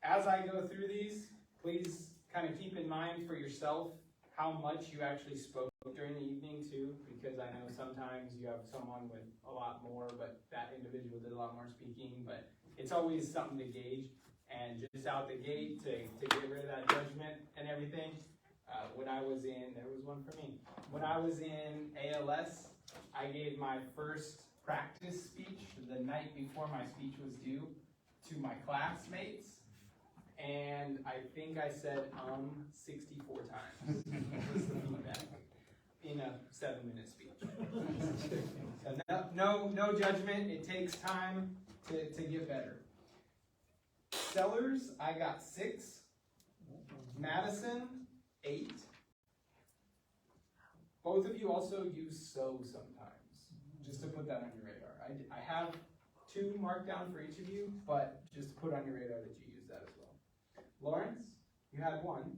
As I go through these, please kind of keep in mind for yourself how much you actually spoke during the evening too, because I know sometimes you have someone with a lot more, but that individual did a lot more speaking, but it's always something to gauge. And just out the gate to get rid of that judgment and everything, when I was in, there was one for me. When I was in ALS, I gave my first practice speech the night before my speech was due to my classmates. And I think I said 64 times was the feedback in a 7-minute speech. So no judgment. It takes time to get better. Sellers, I got 6. Madison, 8. Both of you also use so sometimes, just to put that on your radar. I have 2 marked down for each of you, but just to put on your radar that you use that as well. Laurence, you had 1.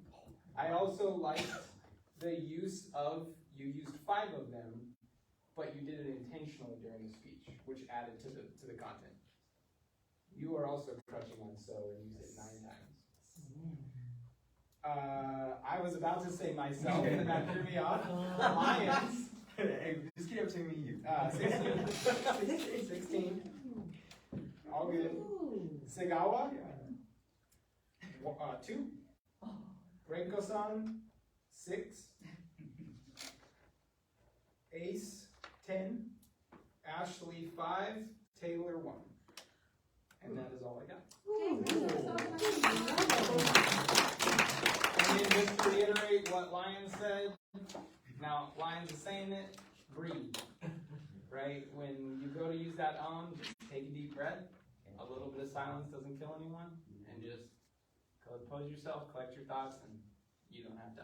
I also liked the use of, you used 5 of them, but you did it intentionally during the speech, which added to the content. You are also crushing on so and used it 9 times. I was about to say myself, and that threw me off. Lions. Hey, just keep everything me you. 16. All good. Segawa. 2. Renko-san, 6. Ace, 10. Ashley, 5. Taylor, 1. And that is all I got. And then just to reiterate what Lion said, now Lion's is saying it, breathe, right? When you go to use that just take a deep breath. A little bit of silence doesn't kill anyone, and just compose yourself, collect your thoughts, and you don't have to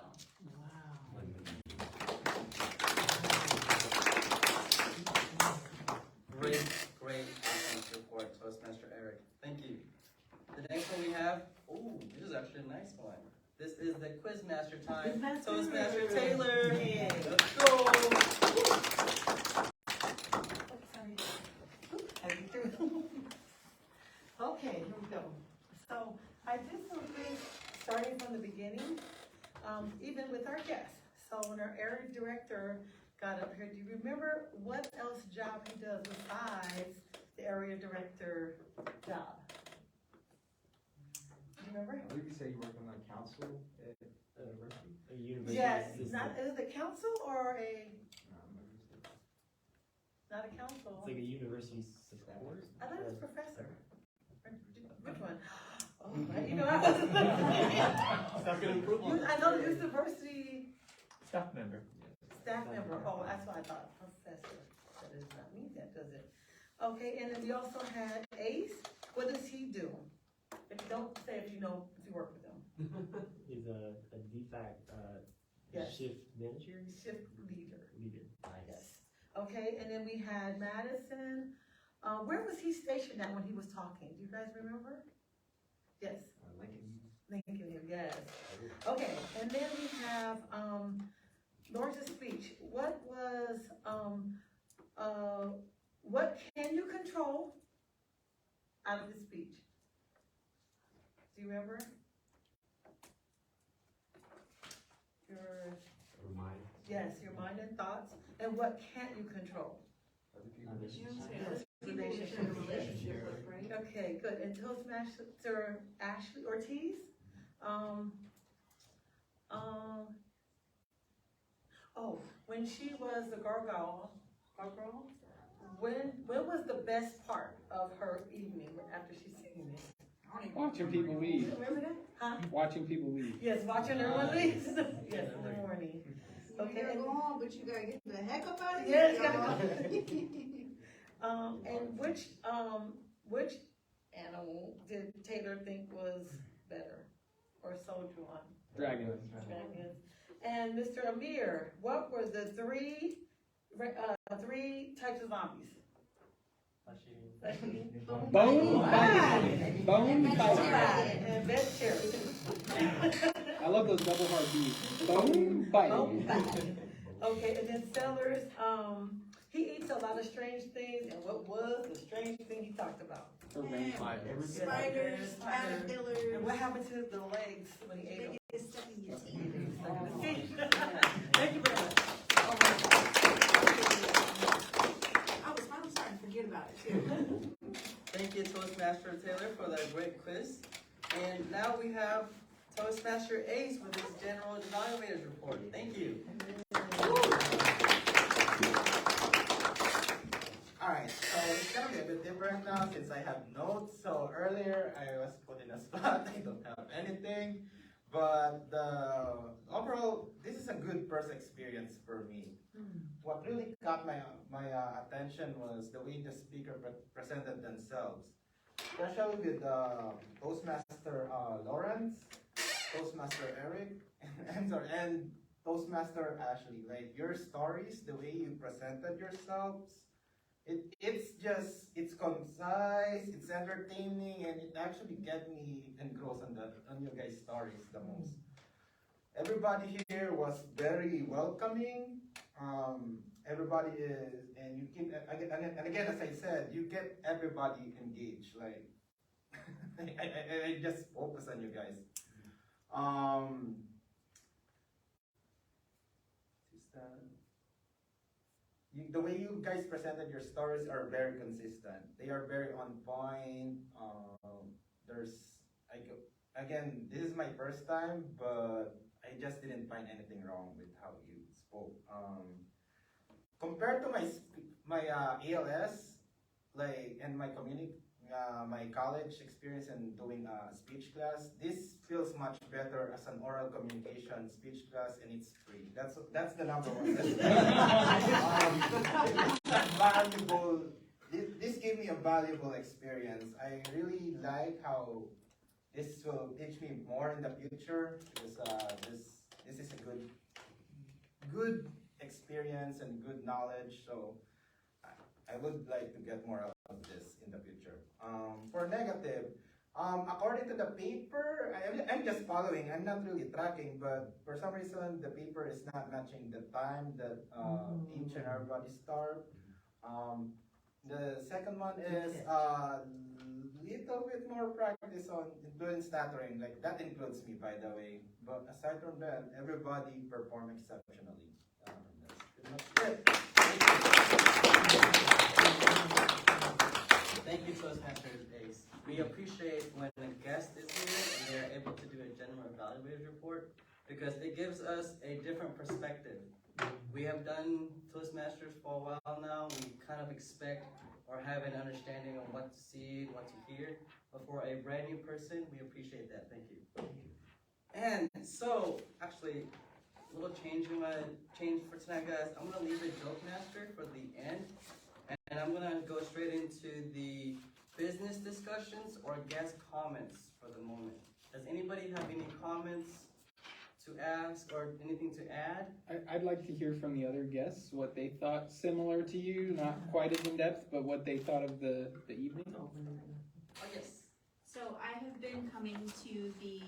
Great answer for Toastmaster Eric. Thank you. The next one we have, this is actually a nice one. This is the Quizmaster time. Toastmaster Taylor. Yeah. Let's go. Okay, here we go. So I did something starting from the beginning, even with our guests. So when our area director got up here, do you remember what else job he does besides the area director job? Do you remember? I believe you said you work on the council at the university. Yes, is it a council or a? not a council. It's like a university support. I thought it was professor. Which one? Oh, you know, I wasn't Staff can improve on I know the university staff member. staff member. Oh, that's what I thought, professor. That does not mean that, does it? Okay, and then we also had Ace. What does he do? If you don't say if you know, if you work with him. He's a DFAC Yes. shift manager. Shift leader. Nice. Yes. Okay, and then we had Madison. Where was he stationed at when he was talking? Do you guys remember? Yes. Lincoln, yes. Okay, and then we have Laurence's speech. What was what can you control out of his speech? Do you remember? Your Mind. yes, your mind and thoughts. And what can't you control? Relationship, right? Okay, good. And Toastmaster Ashley Ortiz, when she was the gargoyle, when was the best part of her evening after she's singing it? Watching people leave. Remember that? Huh? Watching people leave. Yes, watching everyone leave. Yes, in the morning. Okay. You gotta go home, but you gotta get the heck up out of here. Yes, gotta go. And which animal did Taylor think was better or sold you on? Dragons. Dragons. And Mr. Amir, what were the three types of zombies? Bone biting. Bone biting. And vegetarian. I love those double hard B's. Bone biting. Okay, and then Sellers, he eats a lot of strange things, and what was the strange thing he talked about? Spiders, caterpillars. And what happened to the legs when he ate them? They get stuck in your teeth. Thank you very much. I'm starting to forget about it too. Thank you, Toastmaster Taylor, for that great quiz. And now we have Toastmaster Ace with his general evaluators report. Thank you. Alright, so it's gonna be a bit different now since I have notes. So earlier I was put in a spot, I don't have anything. But overall, this is a good first experience for me. What really caught my attention was the way the speaker presented themselves. Especially with Toastmaster Laurence, Toastmaster Eric, and Toastmaster Ashley. Like your stories, the way you presented yourselves, it's concise, it's entertaining, and it actually get me engrossed on your guys' stories the most. Everybody here was very welcoming. Everybody is, and you keep, and again, as I said, you get everybody engaged. Like, I just focus on you guys. The way you guys presented your stories are very consistent. They are very on point. Again, this is my first time, but I just didn't find anything wrong with how you spoke. Compared to my ALS, and my college experience in doing a speech class, this feels much better as an oral communication speech class, and it's free. That's the number one. Valuable. This gave me a valuable experience. I really like how this will teach me more in the future, because this is a good experience and good knowledge. So I would like to get more out of this in the future. For negative, according to the paper, I'm just following. I'm not really tracking, but for some reason the paper is not matching the time that each and everybody start. The second one is little bit more practice on doing stuttering. Like that includes me, by the way. But aside from that, everybody performed exceptionally. That's pretty much it. Thank you, Toastmaster Ace. We appreciate when a guest is here and they're able to do a general evaluators report, because it gives us a different perspective We have done Toastmasters for a while now. We kind of expect or have an understanding of what to see, what to hear. But for a brand new person, we appreciate that. Thank you. And so, actually, a little change for tonight, guys. I'm gonna leave the joke master for the end, and I'm gonna go straight into the business discussions or guest comments for the moment. Does anybody have any comments to ask or anything to add? I'd like to hear from the other guests what they thought, similar to you, not quite as in depth, but what they thought of the evening. Oh, yes. So I have been coming to the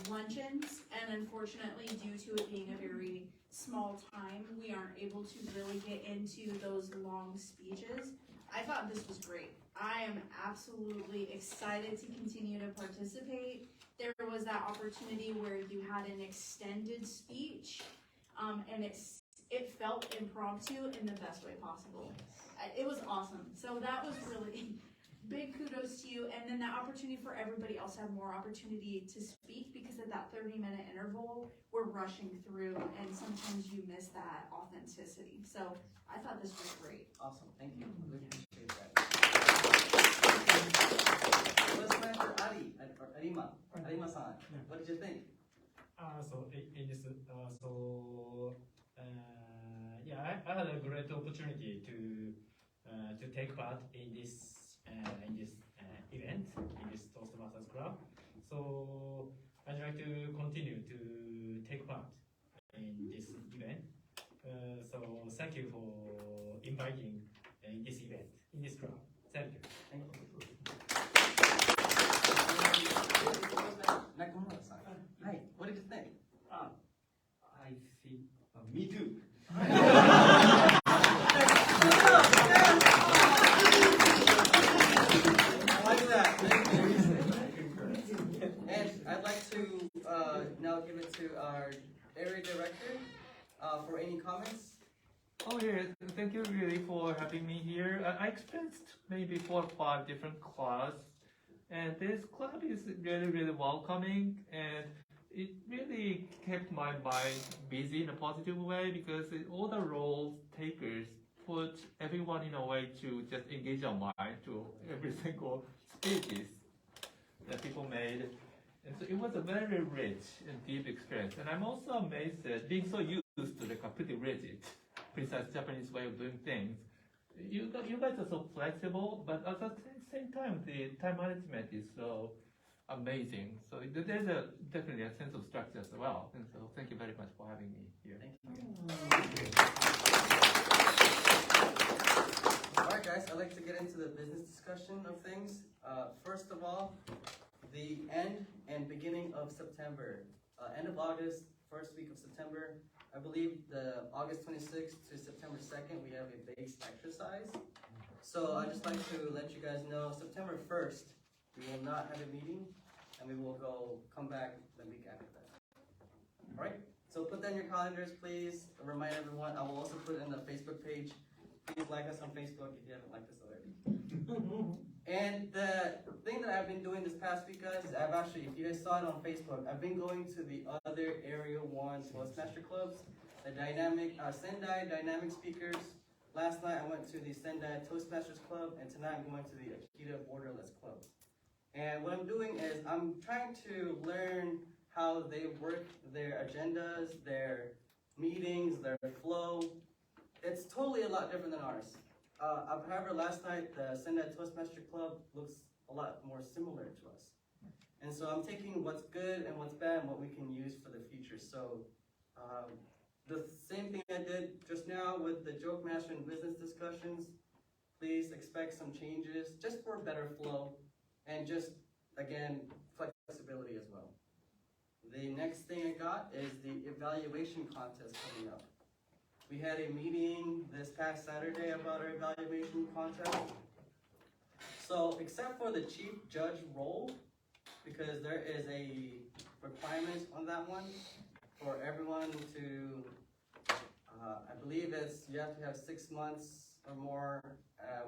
luncheons, and unfortunately, due to it being a very small time, we aren't able to really get into those long speeches. I thought this was great. I am absolutely excited to continue to participate. There was that opportunity where you had an extended speech, and it felt impromptu in the best way possible. It was awesome. So that was really big kudos to you. And then the opportunity for everybody else to have more opportunity to speak, because at that 30-minute interval, we're rushing through, and sometimes you miss that authenticity. So I thought this was great. Awesome. Thank you. We appreciate that. Let's try for Arima-san. What did you think? I had a great opportunity to take part in this event, in this Toastmasters Club. So I'd like to continue to take part in this event. So thank you for inviting in this event, in this club. Thank you. Thank you. Nakamura-san. Hi. What did you think? I feel me too. And I'd like to now give it to our area director for any comments. Oh yeah, thank you really for having me here. I experienced maybe 4 or 5 different clubs, and this club is really welcoming, and it really kept my mind busy in a positive way, because all the role takers put everyone in a way to just engage our mind to every single speeches that people made. And so it was a very rich and deep experience. And I'm also amazed that being so used to a pretty rigid, precise Japanese way of doing things, you guys are so flexible, but at the same time, the time management is so amazing. So there's definitely a sense of structure as well. And so thank you very much for having me here. Thank you. Alright guys, I'd like to get into the business discussion of things. First of all, the end and beginning of September. End of August, first week of September. I believe the August 26th to September 2nd, we have a base exercise. So I'd just like to let you guys know, September 1st, we will not have a meeting, and we will come back the week after that. All right, so put that in your calendars, please. Remind everyone, I will also put it in the Facebook page. Please like us on Facebook if you haven't liked us already. And the thing that I've been doing this past week, guys, is I've actually, if you guys saw it on Facebook, I've been going to the other Area 1 Toastmaster clubs, the Sendai Dynamic Speakers. Last night I went to the Sendai Toastmasters Club, and tonight I'm going to the Akita Borderless Club. And what I'm doing is I'm trying to learn how they work their agendas, their meetings, their flow. It's totally a lot different than ours. However, last night the Sendai Toastmaster Club looks a lot more similar to us. And so I'm taking what's good and what's bad and what we can use for the future. So the same thing I did just now with the Joke Master and business discussions, please expect some changes just for a better flow and just, again, flexibility as well. The next thing I got is the evaluation contest coming up. We had a meeting this past Saturday about our evaluation contest. So, except for the chief judge role, because there is a requirement on that one for everyone to, I believe you have to have 6 months or more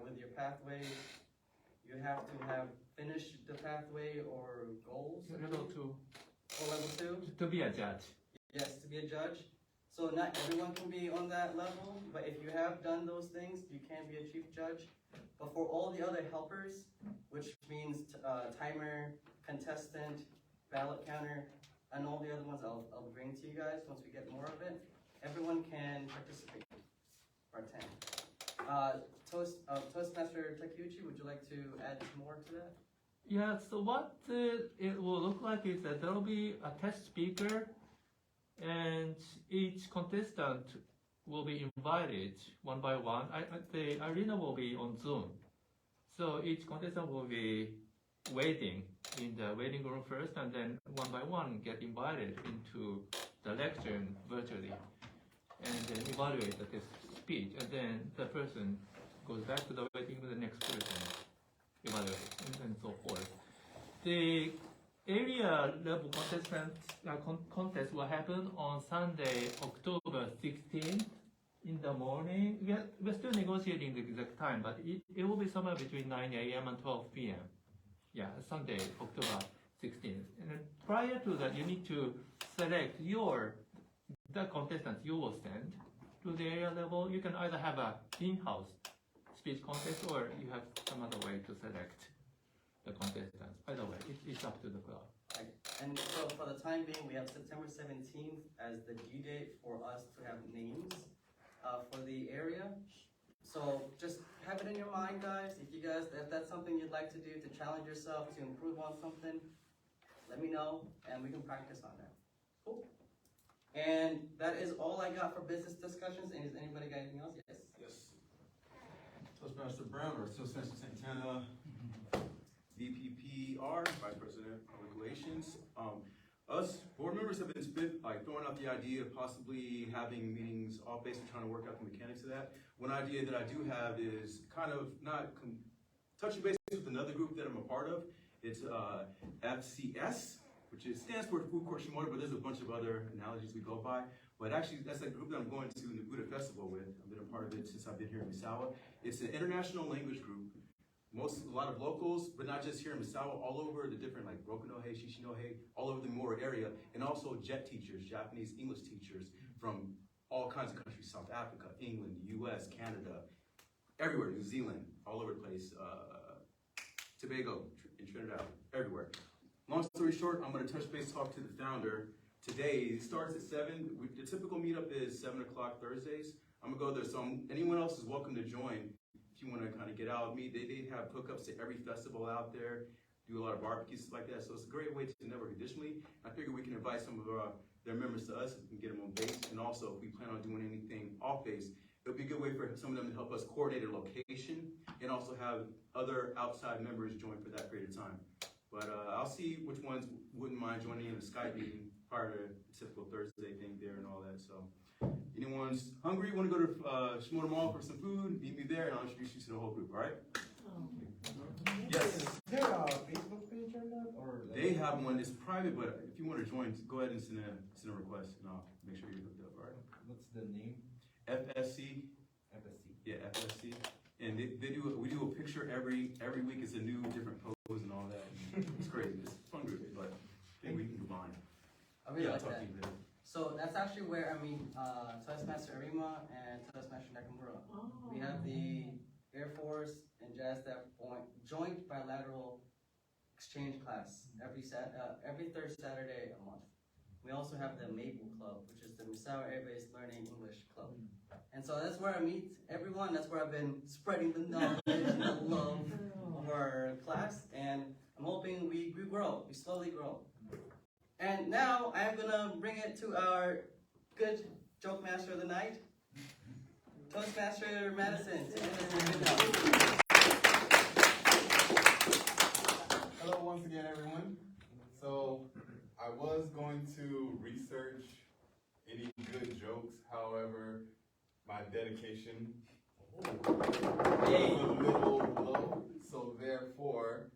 with your pathway. You have to have finished the pathway or goals. Level 2. Or level 2? To be a judge. Yes, to be a judge. So not everyone can be on that level, but if you have done those things, you can be a chief judge. But for all the other helpers, which means timer, contestant, ballot counter, and all the other ones I'll bring to you guys once we get more of it, everyone can participate. Part 10. Toastmaster Takeuchi, would you like to add more to that? Yeah, so what it will look like is that there will be a test speaker, and each contestant will be invited one by one. The arena will be on Zoom. So each contestant will be waiting in the waiting room first, and then one by one get invited into the lecture virtually, and then evaluate the test speech, and then the person goes back to the waiting room, the next person evaluate, and so forth. The area level contest will happen on Sunday, October 16th in the morning. We're still negotiating the exact time, but it will be somewhere between 9 a.m. and 12 p.m. Yeah, Sunday, October 16th. And then prior to that, you need to select the contestants you will send to the area level. You can either have a in-house speech contest, or you have some other way to select the contestants. Either way, it's up to the club. Right. And so for the time being, we have September 17th as the due date for us to have names for the area. So just have it in your mind, guys. If that's something you'd like to do to challenge yourself, to improve on something, let me know, and we can practice on that. Cool. And that is all I got for business discussions. And is anybody got anything else? Yes. Yes. Toastmaster Brown, or Toastmaster Santana, VPPR, Vice President of Public Relations. Us board members have been throwing out the idea of possibly having meetings all based on trying to work out the mechanics of that. One idea that I do have is kind of not touching base with another group that I'm a part of. It's FCS, which stands for Food Court Shimoda, but there's a bunch of other analogies we go by. But actually, that's a group that I'm going to the Buddha Festival with. I've been a part of it since I've been here in Misawa. It's an international language group. A lot of locals, but not just here in Misawa, all over the different, like Rokunohe, Shishinohe, all over the Mora area, and also JET teachers, Japanese English teachers from all kinds of countries, South Africa, England, US, Canada, everywhere, New Zealand, all over the place, Tobago, in Trinidad, everywhere. Long story short, I'm going to touch base, talk to the founder. Today, it starts at 7. The typical meetup is 7 o'clock Thursdays. I'm going to go there, so anyone else is welcome to join. If you want to kind of get out, they have hookups to every festival out there, do a lot of barbecues, stuff like that. So it's a great way to network. Additionally, I figure we can invite some of their members to us and get them on base. And also, if we plan on doing anything off base, it would be a good way for some of them to help us coordinate a location and also have other outside members join for that period of time. But I'll see which ones wouldn't mind joining in a Skype meeting prior to the typical Thursday thing there and all that. So anyone's hungry, want to go to Shimoda Mall for some food, meet me there, and I'll introduce you to the whole group, all right? Yes. Is there a Facebook page or not? Or They have one. It's private, but if you want to join, go ahead and send a request, and I'll make sure you're hooked up, all right? What's the name? FSC. FSC. Yeah, FSC. And we do a picture every week. It's a new different pose and all that. And it's crazy. It's a fun group, but I think we can combine. I really like I'll talk that. to you later. So that's actually where Toastmaster Arima and Toastmaster Nakamura. We have the Air Force and Jazz Staff joint bilateral exchange class every third Saturday a month. We also have the Maple Club, which is the Misawa Air Base Learning English Club. And so that's where I meet everyone. That's where I've been spreading the knowledge and the love of our class. And I'm hoping we grow, we slowly grow. And now I'm gonna bring it to our good joke master of the night, Toastmaster Madison. Hello once again, everyone. So I was going to research any good jokes, however, my dedication was a little low, so therefore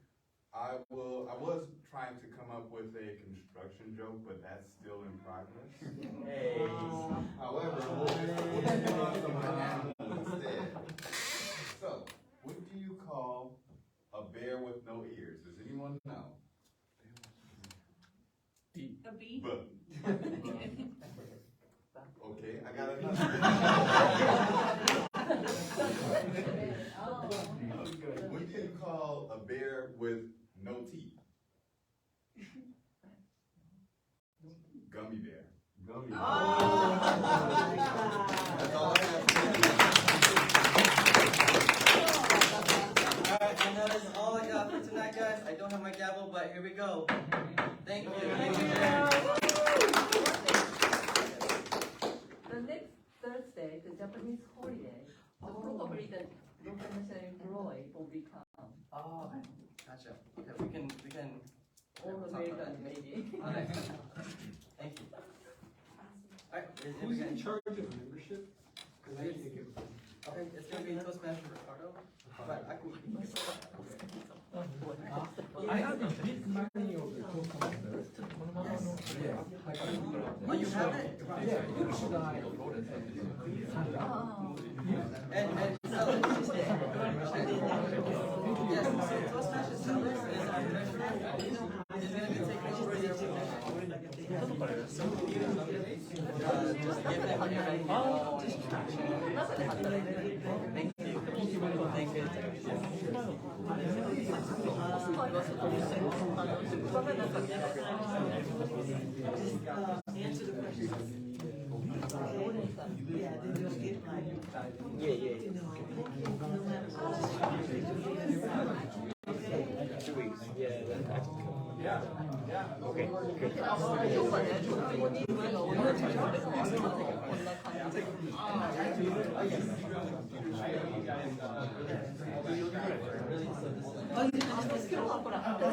I was trying to come up with a construction joke, but that's still in progress. Hey. However, we'll just on some animals instead. So, what do you call a bear with no ears? Does anyone know? A bee? Okay, I got another. What do you call a bear with no teeth? Gummy bear. Gummy bear. That's all I have. Alright, and that is all I got for tonight, guys. I don't have my gavel, but here we go. Thank you. The next Thursday, the Japanese holiday, so probably the local national employee will become Oh, gotcha. Okay, we can. all American maybe. Alright. Thank you. Alright, Who's in charge of membership? Because I need to give. Okay, it's gonna be Toastmaster Ricardo, but I can. I have a big money of the Toastmasters. Oh, you have it? Yeah, should I? And yes, Toastmaster Sellers is our treasurer. He's gonna be taking over your so can you just give them Thank you. Thank you. Answer the questions. Yeah, then you'll get like. Yeah. 2 weeks. Yeah. Okay. Good. 今日はね、とっても人数が多いので、こんな感じで。今日はほら、私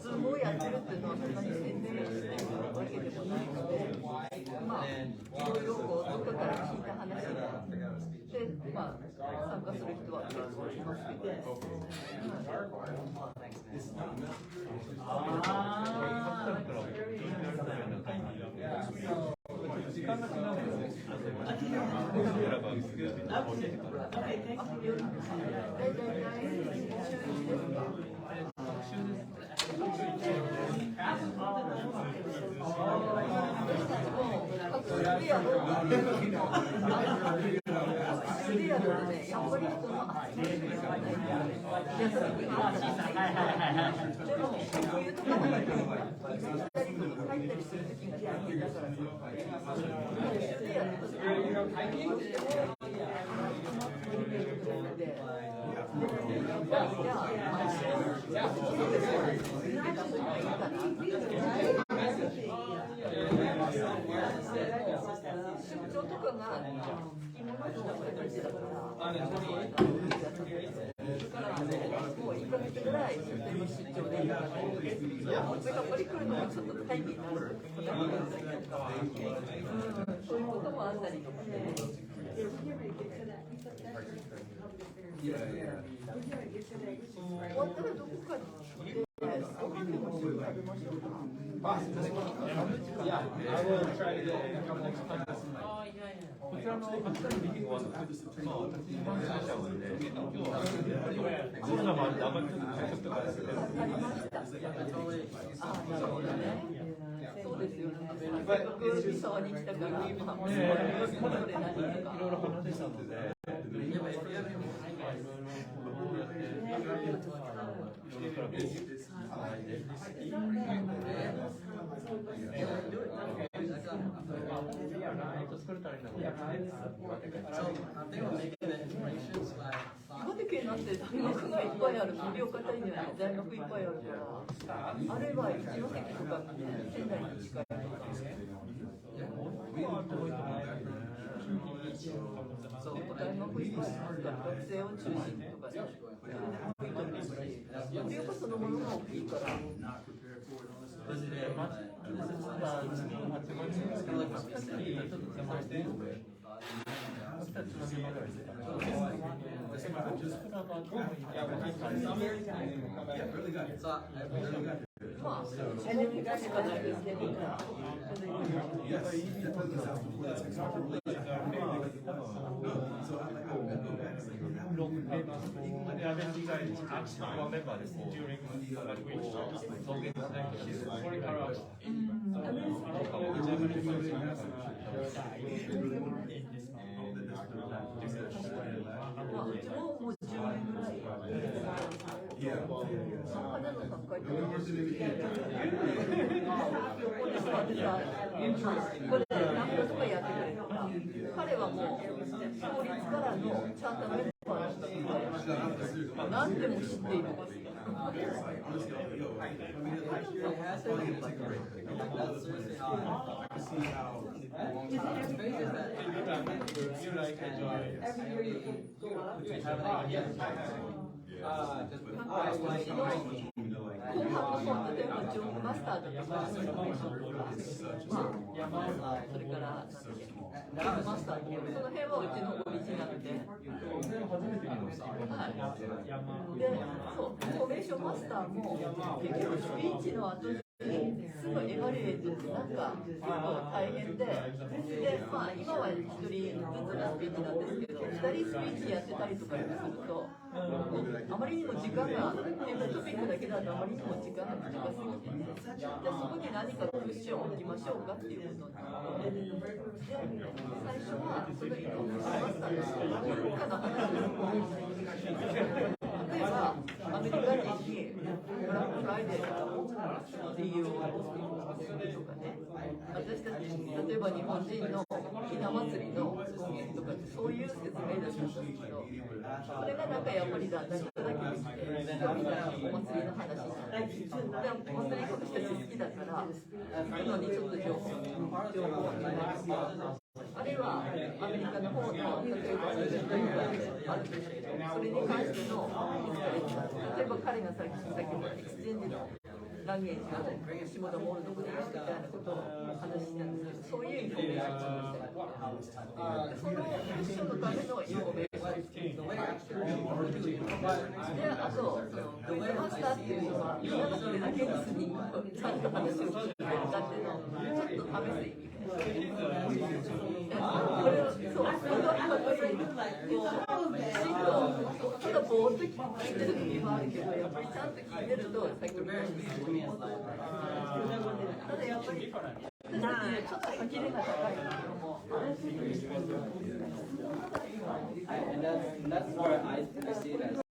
ズームをやってるっていうのはそんなに宣伝してるわけでもないので、まあ、いろいろこうどこかから聞いた話で、まあ、参加する人は結構いますけど。Yeah, I will try to get a couple extra. こちらの明日のミーティングは、まあ、私、参加者なんで、今日は、コロナもあって、あんまりちょっと会食とかですけど、ありました。あ、なるほどね。そうですよね。せっかく三沢に来たから、まあ、それ何とか。いろいろ話したので、岩手県なんて大学がいっぱいある、盛岡大には大学いっぱいあるから、あれは一ノ関とか仙台に近いとか。そう、大学いっぱいあるから、学生を中心とかで、それでもいいと思うし、盛岡そのものも大きいから。まあ、昔からですけど。これ何個とかやってくれるとか、彼はもう法律からのちゃんとメンバーの人が何でも知っているんですよ。後半の例えばジョンマスターとかまあそれからマスターとかその辺はうちのオリジナルで、で、そうフォーメーションマスターも結局スピーチの後にすごいエバリエートなんか結構大変で、まあ今は1人ずつのスピーチなんですけど、2人スピーチやってたりとかすると、あまりにも時間が、テーマトピックだけだとあまりにも時間が短すぎて、じゃあそこに何かクッションを置きましょうかっていうことになって、最初はそのインフォメーションマスターの文化の話を例えば、アメリカ人にブラックフライデーとかを理由をするとかね、私たち、例えば日本人のひな祭りの根源とかってそういう説明だったんですけど、それがなんかやっぱりだんだん人だけできて、みんなお祭りの話になって、お祭り私たち好きだから、行くのにちょっと情報を見ますとか。あるいはアメリカの方の例えば数字というのがあるんですけど、それに関しての例えば彼がさっきのエクスチェンジのランゲージを下田モールドでやるみたいなことを話したんですけど、そういうインフォメーションをしたりとか、そのクッションのためのインフォメーションで、あとそのクイズマスターっていうのはみんながそれだけにちゃんと話を聞いてくれるかっていうのをちょっと試す意味で。これをそう、ただぼーっと聞いてる時もあるけど、やっぱりちゃんと聞いてると、さっきも言ったように、ただやっぱり、私たちちょっと歯切れが高いのも、And that's where I see it as